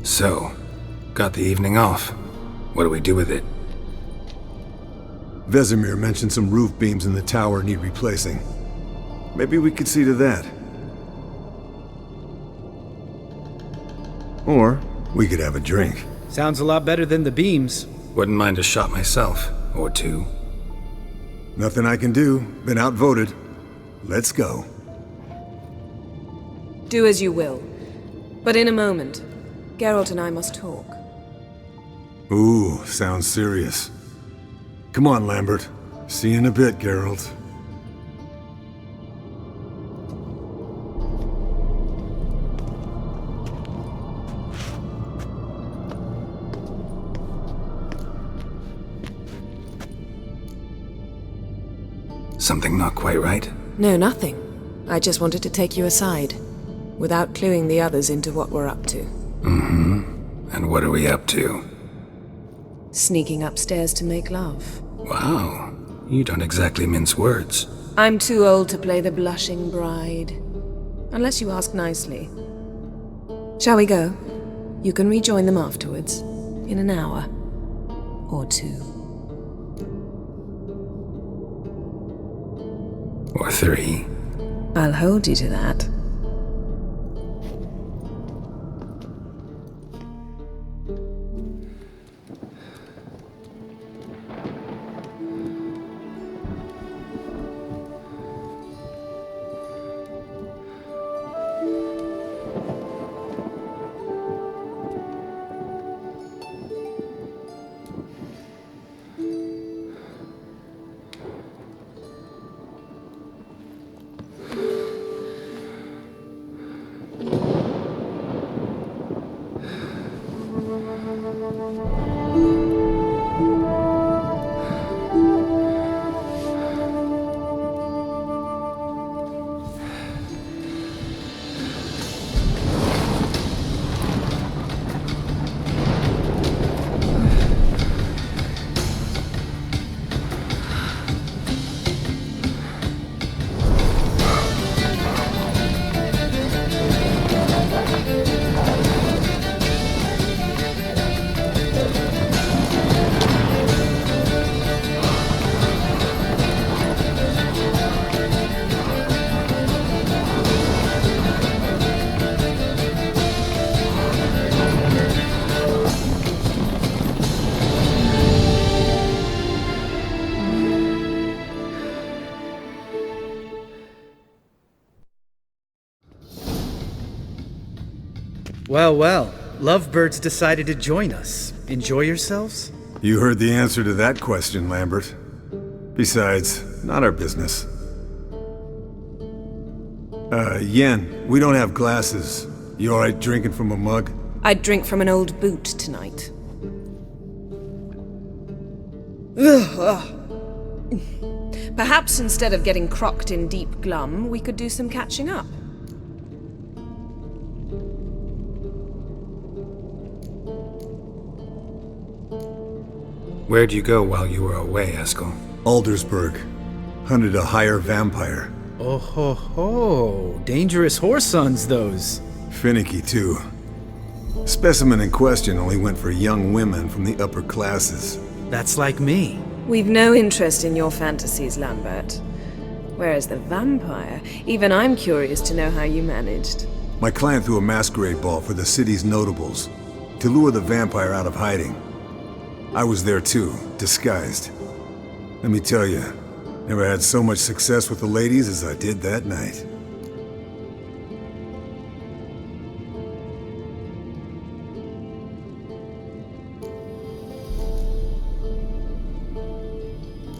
So, got the evening off. What do we do with it? Vesemir mentioned some roof beams in the tower need replacing. Maybe we could see to that. Or we could have a drink. Sounds a lot better than the beams. Wouldn't mind a shot myself, or two. Nothing I can do. Been outvoted. Let's go. Do as you will. But in a moment, Geralt and I must talk. Ooh, sounds serious. Come on, Lambert. See you in a bit, Geralt. Something not quite right? No, nothing. I just wanted to take you aside, without cluing the others into what we're up to. Mm-hmm. And what are we up to? Sneaking upstairs to make love. Wow. You don't exactly mince words. I'm too old to play the blushing bride. Unless you ask nicely. Shall we go? You can rejoin them afterwards. In an hour. Or two. Or three. I'll hold you to that. Well, well. Lovebirds decided to join us. Enjoy yourselves? You heard the answer to that question, Lambert. Besides, not our business. Yen, we don't have glasses. You alright drinking from a mug? I'd drink from an old boot tonight. Perhaps instead of getting crocked in deep glum, we could do some catching up. Where'd you go while you were away, Eskel? Aldersburg. Hunted a higher vampire. Oh ho ho. Dangerous whoresons, those. Finicky, too. Specimen in question only went for young women from the upper classes. That's like me. We've no interest in your fantasies, Lambert. Whereas the vampire, even I'm curious to know how you managed. My client threw a masquerade ball for the city's notables, to lure the vampire out of hiding. I was there too, disguised. Let me tell you, never had so much success with the ladies as I did that night.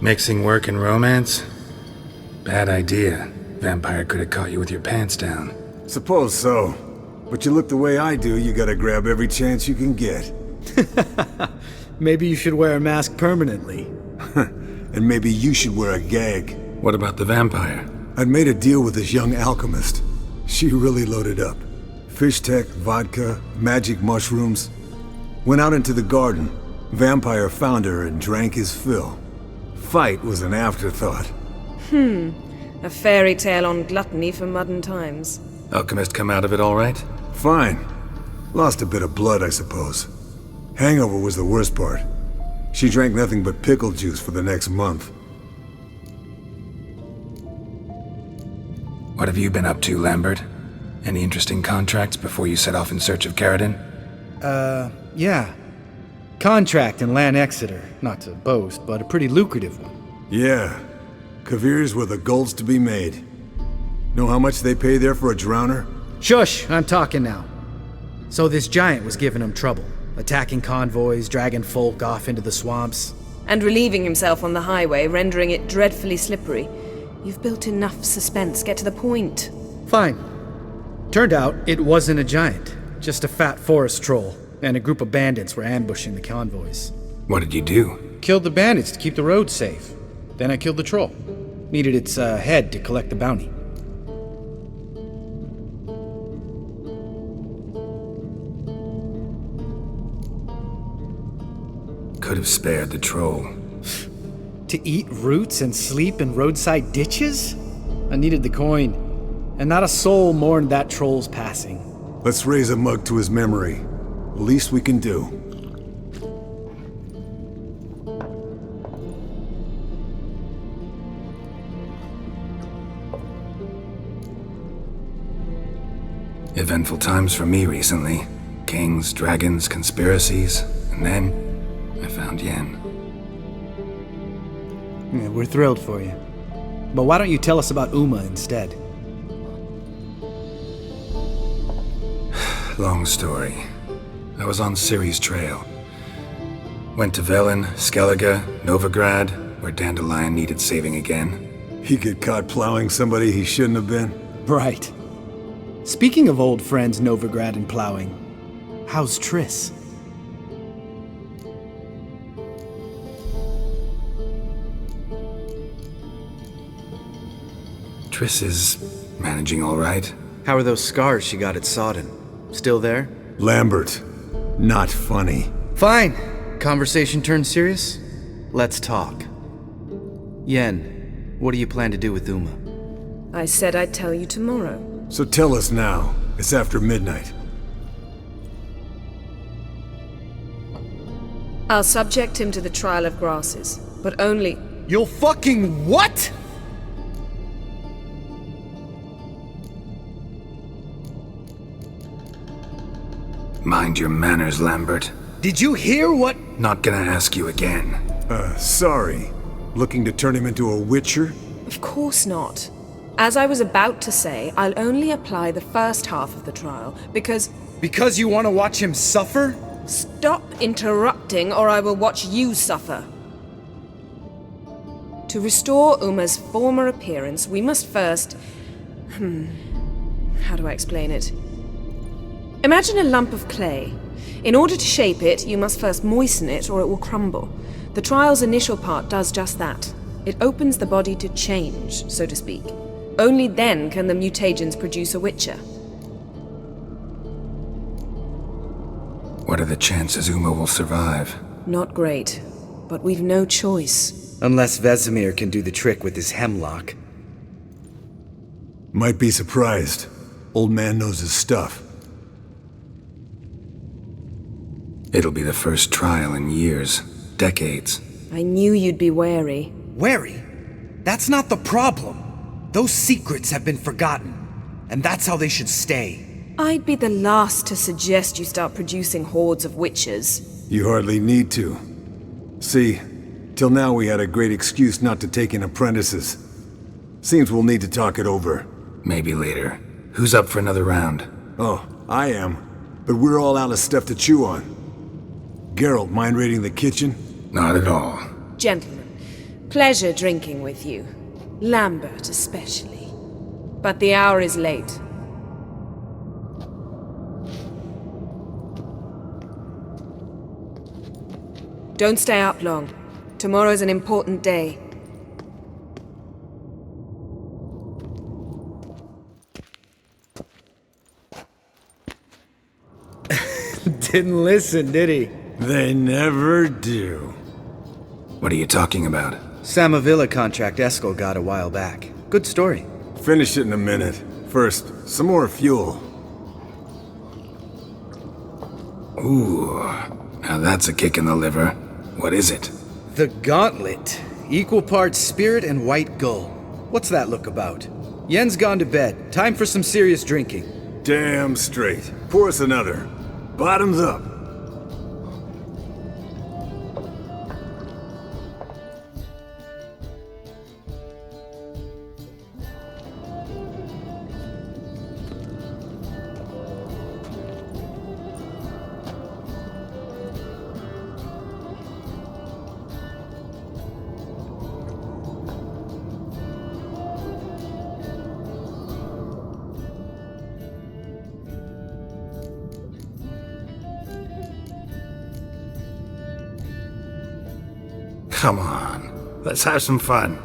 Mixing work and romance? Bad idea. Vampire could have caught you with your pants down. Suppose so. But you look the way I do, you gotta grab every chance you can get. Maybe you should wear a mask permanently. And maybe you should wear a gag. What about the vampire? I'd made a deal with this young alchemist. She really loaded up. Fish tech, vodka, magic mushrooms. Went out into the garden. Vampire found her and drank his fill. Fight was an afterthought. A fairy tale on gluttony for modern times. Alchemist come out of it all right? Fine. Lost a bit of blood, I suppose. Hangover was the worst part. She drank nothing but pickle juice for the next month. What have you been up to, Lambert? Any interesting contracts before you set off in search of Caradon? Yeah. Contract in Lan Exeter. Not to boast, but a pretty lucrative one. Yeah. Kavir's were the gold's to be made. Know how much they pay there for a drowner? Shush! I'm talking now. So this giant was giving him trouble. Attacking convoys, dragging folk off into the swamps. And relieving himself on the highway, rendering it dreadfully slippery. You've built enough suspense. Get to the point. Fine. Turned out it wasn't a giant. Just a fat forest troll. And a group of bandits were ambushing the convoys. What did you do? Killed the bandits to keep the road safe. Then I killed the troll. Needed its head to collect the bounty. Could have spared the troll. To eat roots and sleep in roadside ditches? I needed the coin. And not a soul mourned that troll's passing. Let's raise a mug to his memory. Least we can do. Eventful times for me recently. Kings, dragons, conspiracies, and then I found Yen. Yeah, we're thrilled for you. But why don't you tell us about Uma instead? Long story. I was on Ciri's trail. Went to Velen, Skellige, Novigrad, where Dandelion needed saving again. He get caught plowing somebody he shouldn't have been? Right. Speaking of old friends Novigrad and plowing, how's Triss? Triss is managing all right. How are those scars she got at Sodden? Still there? Lambert. Not funny. Fine. Conversation turned serious? Let's talk. Yen, what do you plan to do with Uma? I said I'd tell you tomorrow. So tell us now. It's after midnight. I'll subject him to the trial of grasses, but only... You'll fucking what?! Mind your manners, Lambert. Did you hear what? Not gonna ask you again. Sorry. Looking to turn him into a witcher? Of course not. As I was about to say, I'll only apply the first half of the trial, because... Because you want to watch him suffer? Stop interrupting, or I will watch you suffer. To restore Uma's former appearance, we must first... How do I explain it? Imagine a lump of clay. In order to shape it, you must first moisten it, or it will crumble. The trial's initial part does just that. It opens the body to change, so to speak. Only then can the mutagens produce a witcher. What are the chances Uma will survive? Not great, but we've no choice. Unless Vesemir can do the trick with his hemlock. Might be surprised. Old man knows his stuff. It'll be the first trial in years, decades. I knew you'd be wary. Wary? That's not the problem. Those secrets have been forgotten, and that's how they should stay. I'd be the last to suggest you start producing hordes of witches. You hardly need to. See, till now we had a great excuse not to take in apprentices. Seems we'll need to talk it over. Maybe later. Who's up for another round? Oh, I am. But we're all out of stuff to chew on. Geralt, mind raiding the kitchen? Not at all. Gentlemen, pleasure drinking with you. Lambert especially. But the hour is late. Don't stay up long. Tomorrow's an important day. Didn't listen, did he? They never do. What are you talking about? Samavilla contract Eskel got a while back. Good story. Finish it in a minute. First, some more fuel. Ooh, now that's a kick in the liver. What is it? The Gauntlet. Equal parts spirit and white gull. What's that look about? Yen's gone to bed. Time for some serious drinking. Damn straight. Pour us another. Bottoms up. Come on, let's have some fun.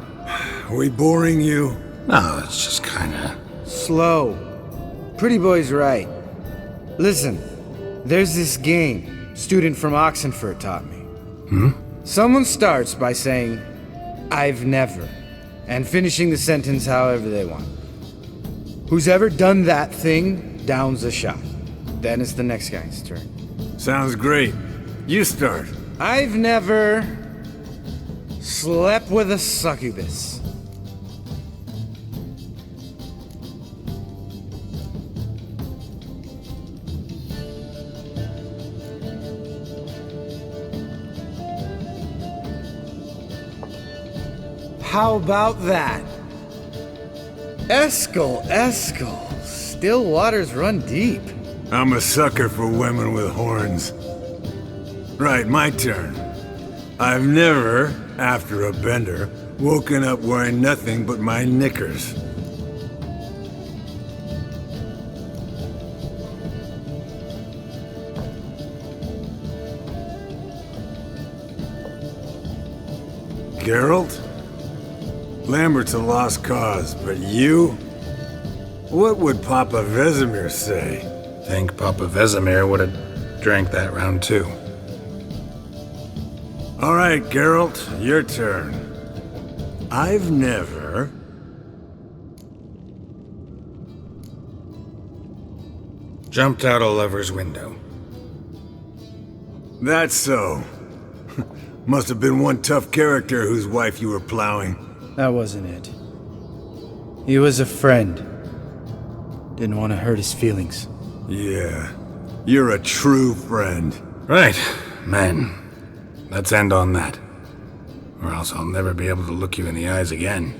Are we boring you? No, it's just kinda... Slow. Pretty boy's right. Listen, there's this game student from Oxenford taught me. Someone starts by saying, "I've never," and finishing the sentence however they want. Who's ever done that thing downs a shot. Then it's the next guy's turn. Sounds great. You start. I've never slept with a succubus. How about that? Eskel. Still waters run deep. I'm a sucker for women with horns. Right, my turn. I've never, after a bender, woken up wearing nothing but my knickers. Geralt? Lambert's a lost cause, but you? What would Papa Vesemir say? Think Papa Vesemir would have drank that round too. All right, Geralt, your turn. I've never... Jumped out a lover's window. That's so. Must have been one tough character whose wife you were plowing. That wasn't it. He was a friend. Didn't want to hurt his feelings. Yeah, you're a true friend. Right, man. Let's end on that. Or else I'll never be able to look you in the eyes again.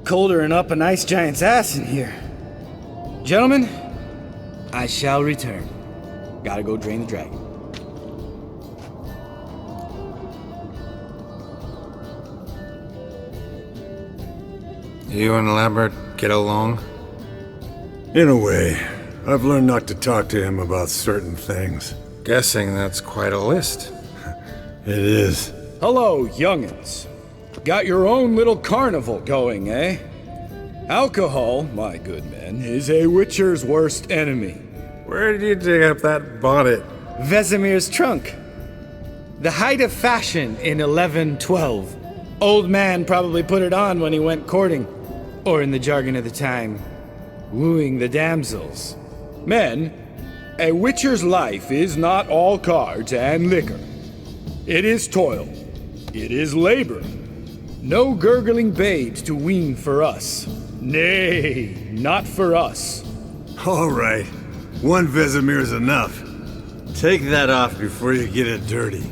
Colder and up an ice giant's ass in here. Gentlemen, I shall return. Gotta go drain the dragon. You and Lambert get along? In a way. I've learned not to talk to him about certain things. Guessing that's quite a list. It is. Hello, young'uns. Got your own little carnival going, eh? Alcohol, my good men, is a witcher's worst enemy. Where did you dig up that bonnet? Vesemir's trunk. The height of fashion in 1112. Old man probably put it on when he went courting. Or in the jargon of the time, wooing the damsels. Men, a witcher's life is not all cards and liquor. It is toil. It is labor. No gurgling babes to wean for us. Nay, not for us. All right. One Vesemir's enough. Take that off before you get it dirty.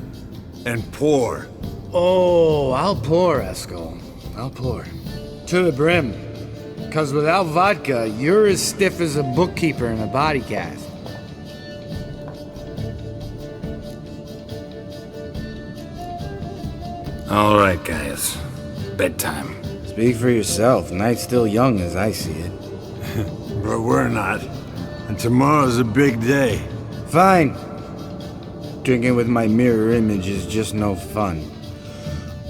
And pour. Oh, I'll pour, Eskel. I'll pour. To the brim. 'Cause without vodka, you're as stiff as a bookkeeper in a body cast. All right, guys. bedtime. Speak for yourself. Night's still young as I see it. But we're not. And tomorrow's a big day. Fine. Drinking with my mirror image is just no fun.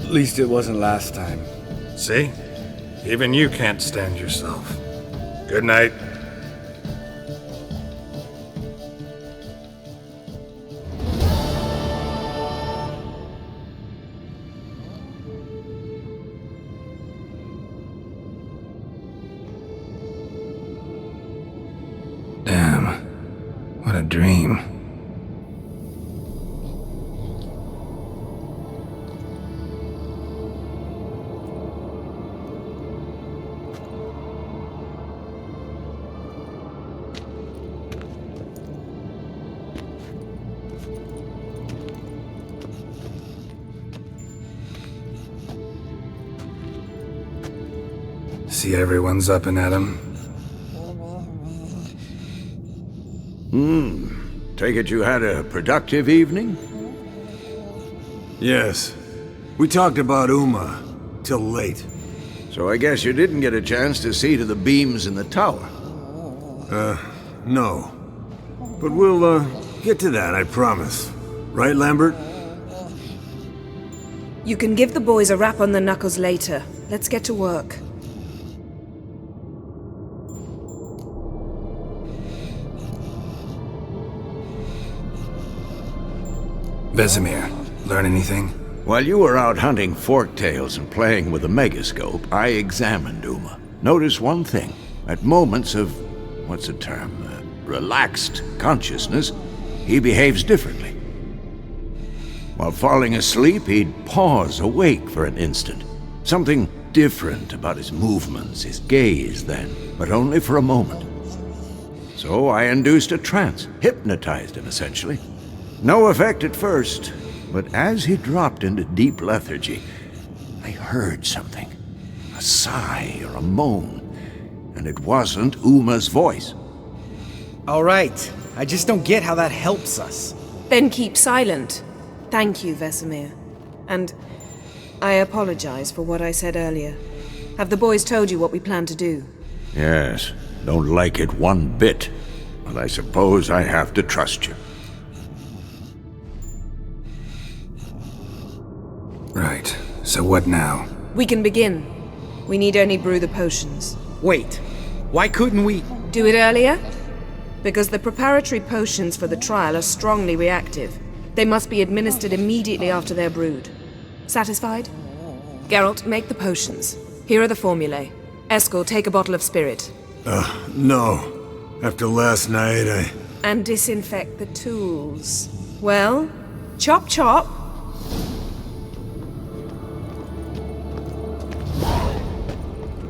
At least it wasn't last time. See? Even you can't stand yourself. Good night. Damn. What a dream. See everyone's up and at 'em. Take it you had a productive evening? Yes. We talked about Uma till late. So I guess you didn't get a chance to see to the beams in the tower. No. But we'll, get to that, I promise. Right, Lambert? You can give the boys a rap on the knuckles later. Let's get to work. Vesemir, learn anything? While you were out hunting forktails and playing with the megascope, I examined Uma. Notice one thing. At moments of, what's the term, relaxed consciousness, he behaves differently. While falling asleep, he'd pause awake for an instant. Something different about his movements, his gaze then, but only for a moment. So I induced a trance, hypnotized him essentially. No effect at first, but as he dropped into deep lethargy, I heard something. A sigh or a moan, and it wasn't Uma's voice. All right. I just don't get how that helps us. Then keep silent. Thank you, Vesemir. And I apologize for what I said earlier. Have the boys told you what we plan to do? Yes, don't like it one bit, but I suppose I have to trust you. Right. So what now? We can begin. We need only brew the potions. Wait. Why couldn't we... Do it earlier? Because the preparatory potions for the trial are strongly reactive. They must be administered immediately after they're brewed. Satisfied? Geralt, make the potions. Here are the formulae. Eskel, take a bottle of spirit. No. After last night, And disinfect the tools. Well, chop chop.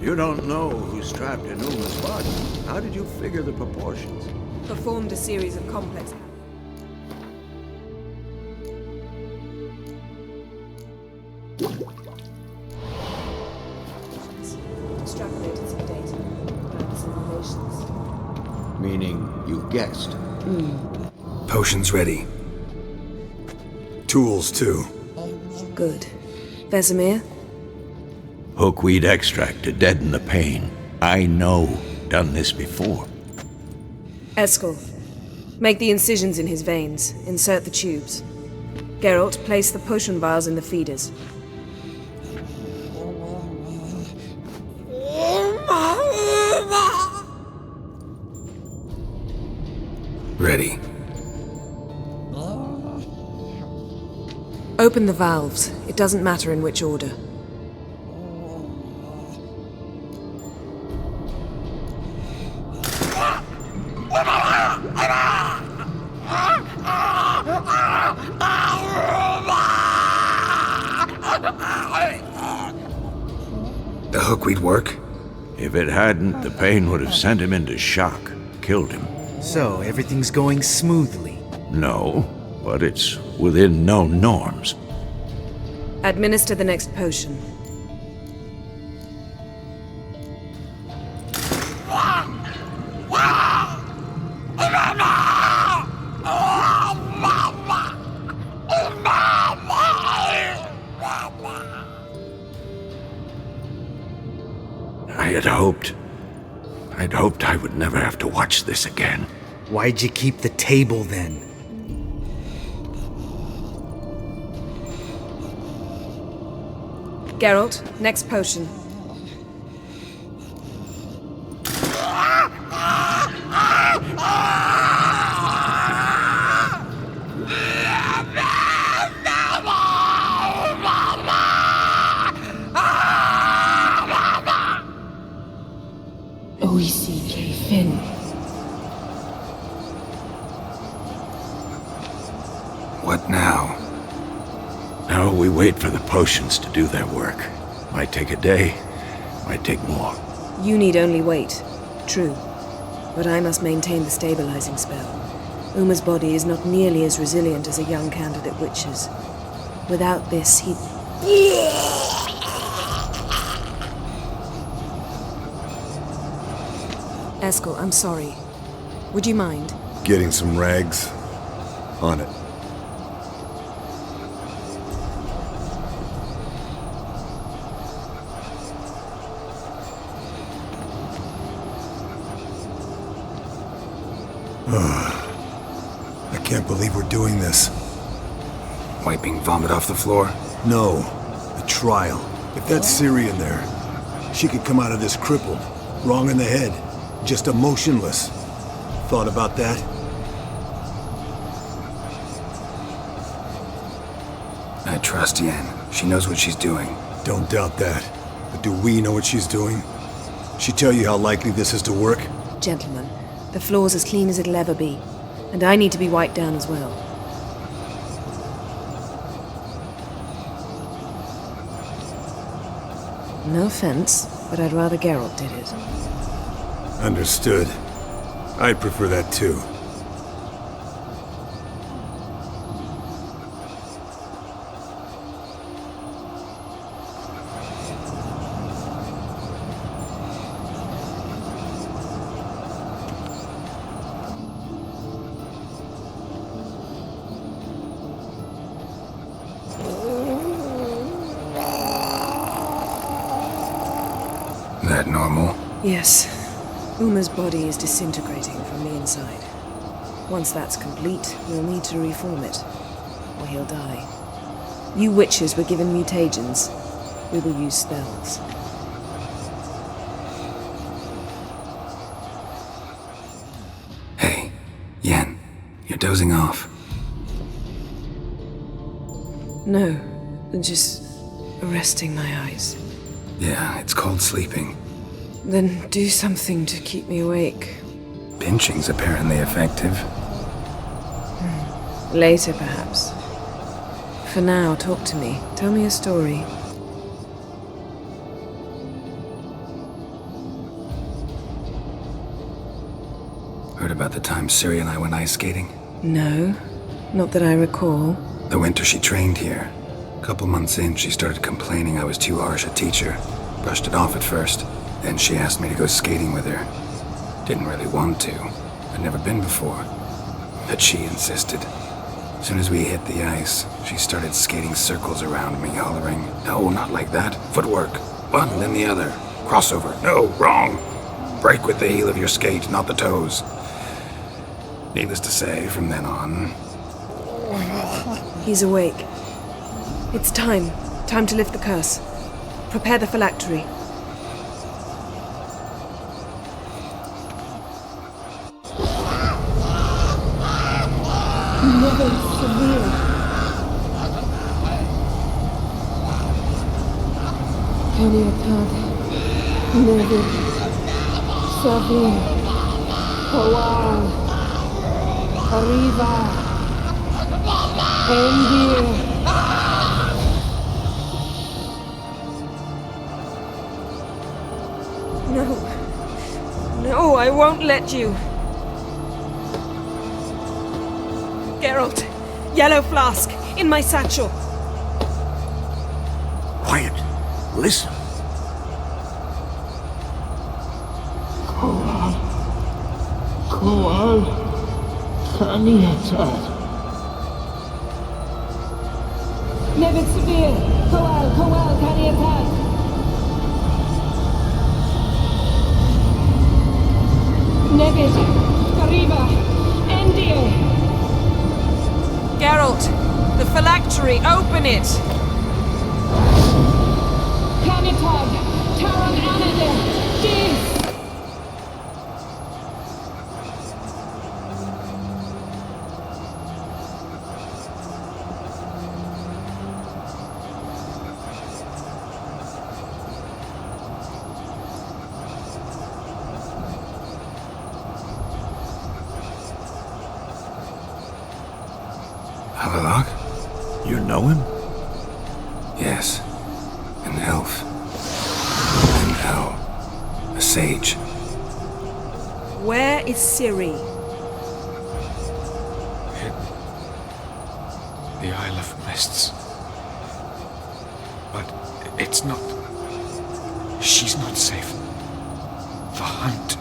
You don't know who's trapped in Uma's body. How did you figure the proportions? Performed a series of complex... Extrapolated some data. Planned simulations. Meaning you guessed. Potions ready. tools too. Good. Vesemir? Hookweed extract to deaden the pain. I know. Done this before. Eskel, make the incisions in his veins. Insert the tubes. Geralt, place the potion vials in the feeders. Ready. Open the valves. It doesn't matter in which order. The hookweed work? If it hadn't, the pain would have sent him into shock, killed him. So, everything's going smoothly? No, but it's within known norms. Administer the next potion. I'd hoped I would never have to watch this again. Why'd you keep the table then? Geralt, next potion. OECK Finn. What now? Now we wait for the potions to do their work. Might take a day, might take more. You need only wait. True. But I must maintain the stabilizing spell. Uma's body is not nearly as resilient as a young candidate witch's. Without this, he... Eskel, I'm sorry. Would you mind? Getting some rags? On it. I can't believe we're doing this. Wiping vomit off the floor? No, the trial. If that's Syrian there, she could come out of this crippled, wrong in the head, just emotionless. Thought about that? I trust Yen. She knows what she's doing. Don't doubt that. But do we know what she's doing? She tell you how likely this is to work? Gentlemen, the floor's as clean as it'll ever be. And I need to be wiped down as well. No offense, but I'd rather Geralt did it. Understood. I'd prefer that too. That normal? Yes. Uma's body is disintegrating from the inside. Once that's complete, we'll need to reform it, or he'll die. You witches were given mutagens. We will use spells. Hey, Yen, you're dozing off. No, just resting my eyes. Yeah, it's called sleeping. Then do something to keep me awake. Pinching's apparently effective. Later, perhaps. For now, talk to me. Tell me a story. Heard about the time Ciri and I went ice skating? No, not that I recall. The winter she trained here. A couple months in, she started complaining I was too harsh a teacher. Brushed it off at first. Then she asked me to go skating with her. Didn't really want to. I'd never been before. But she insisted. As soon as we hit the ice, she started skating circles around me, hollering, "No, not like that. Footwork. One, then the other. Crossover. No, wrong. Break with the heel of your skate, not the toes." Needless to say, from then on... He's awake. It's time. Time to lift the curse. Prepare the phylactery. Never severe. Kaniatad. Never severe. Kawal. Arriva. Endir. No. No, I won't let you. Geralt, yellow flask, in my satchel. Quiet. Listen. Kawal. Kaniatad. Never severe. Kawal, Kaniatad. Nebit, Kariba, Endie. Geralt, the phylactery, open it! Canitag, Taran Anade, Dis. Havelock? You know him? Yes. An elf. An owl. A sage. Where is Ciri? The Isle of Mists. But it's not... She's not safe. The hunt...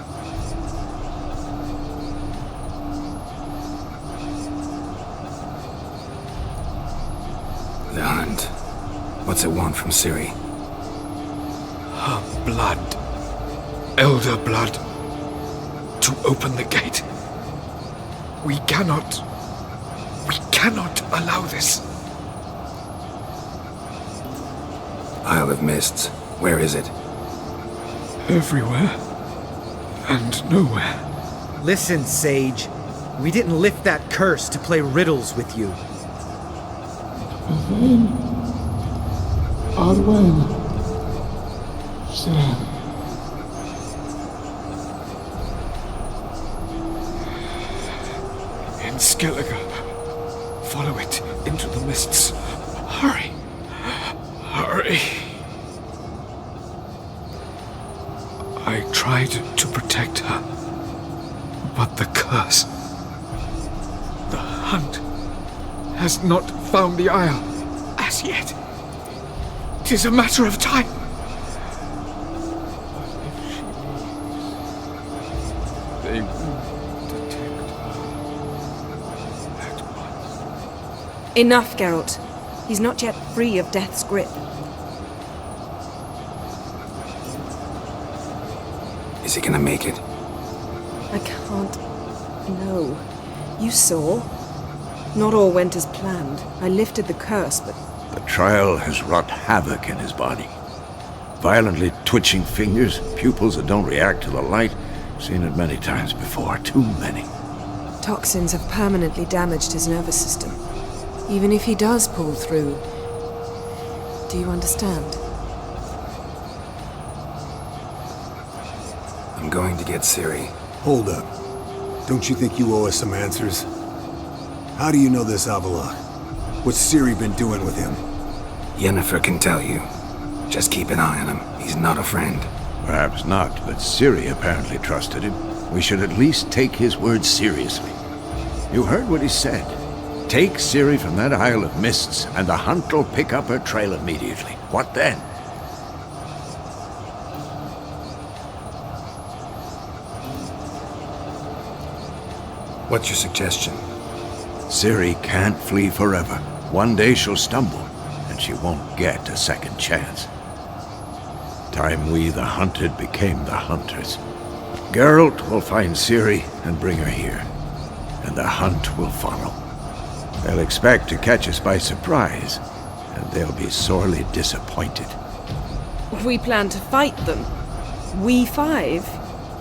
The hunt. What's it want from Ciri? Her blood. Elder blood. To open the gate. We cannot allow this. Isle of Mists. Where is it? Everywhere. And nowhere. Listen, Sage. We didn't lift that curse to play riddles with you. Then... Arwen... Said... In Skellige. Follow it into the mists. Hurry. Hurry. I tried to protect her. But the curse... The hunt... has not found the Isle as yet. 'Tis a matter of time. But if she leaves, they will detect her at once. Enough, Geralt. He's not yet free of death's grip. Is he gonna make it? I can't... No. You saw? Not all went as planned. I lifted the curse, but... The trial has wrought havoc in his body. Violently twitching fingers, pupils that don't react to the light. Seen it many times before, too many. Toxins have permanently damaged his nervous system. Even if he does pull through... Do you understand? I'm going to get Ciri. Hold up. Don't you think you owe us some answers? How do you know this Avila? What's Ciri been doing with him? Yennefer can tell you. Just keep an eye on him. He's not a friend. Perhaps not, but Ciri apparently trusted him. We should at least take his words seriously. You heard what he said. Take Ciri from that Isle of Mists, and the hunt will pick up her trail immediately. What then? What's your suggestion? Ciri can't flee forever. One day she'll stumble, and she won't get a second chance. Time we, the hunted, became the hunters. Geralt will find Ciri and bring her here, and the hunt will follow. They'll expect to catch us by surprise, and they'll be sorely disappointed. We plan to fight them. We five?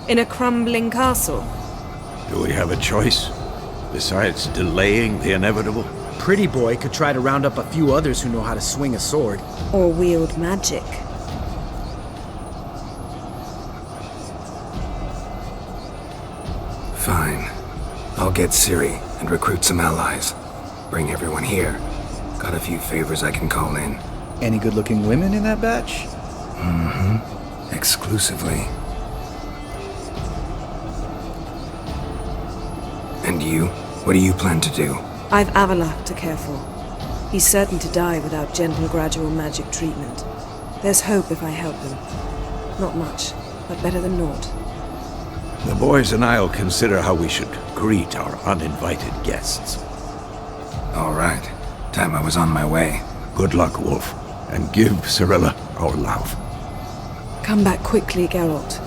In a crumbling castle? Do we have a choice? Besides delaying the inevitable? Pretty Boy could try to round up a few others who know how to swing a sword. Or wield magic. Fine. I'll get Ciri and recruit some allies. Bring everyone here. Got a few favors I can call in. Any good-looking women in that batch? Mm-hmm. Exclusively. And you? What do you plan to do? I've Avalak to care for. He's certain to die without gentle, gradual magic treatment. There's hope if I help him. Not much, but better than naught. The boys and I'll consider how we should greet our uninvited guests. All right. Time I was on my way. Good luck, Wolf, and give Cirilla our love. Come back quickly, Geralt.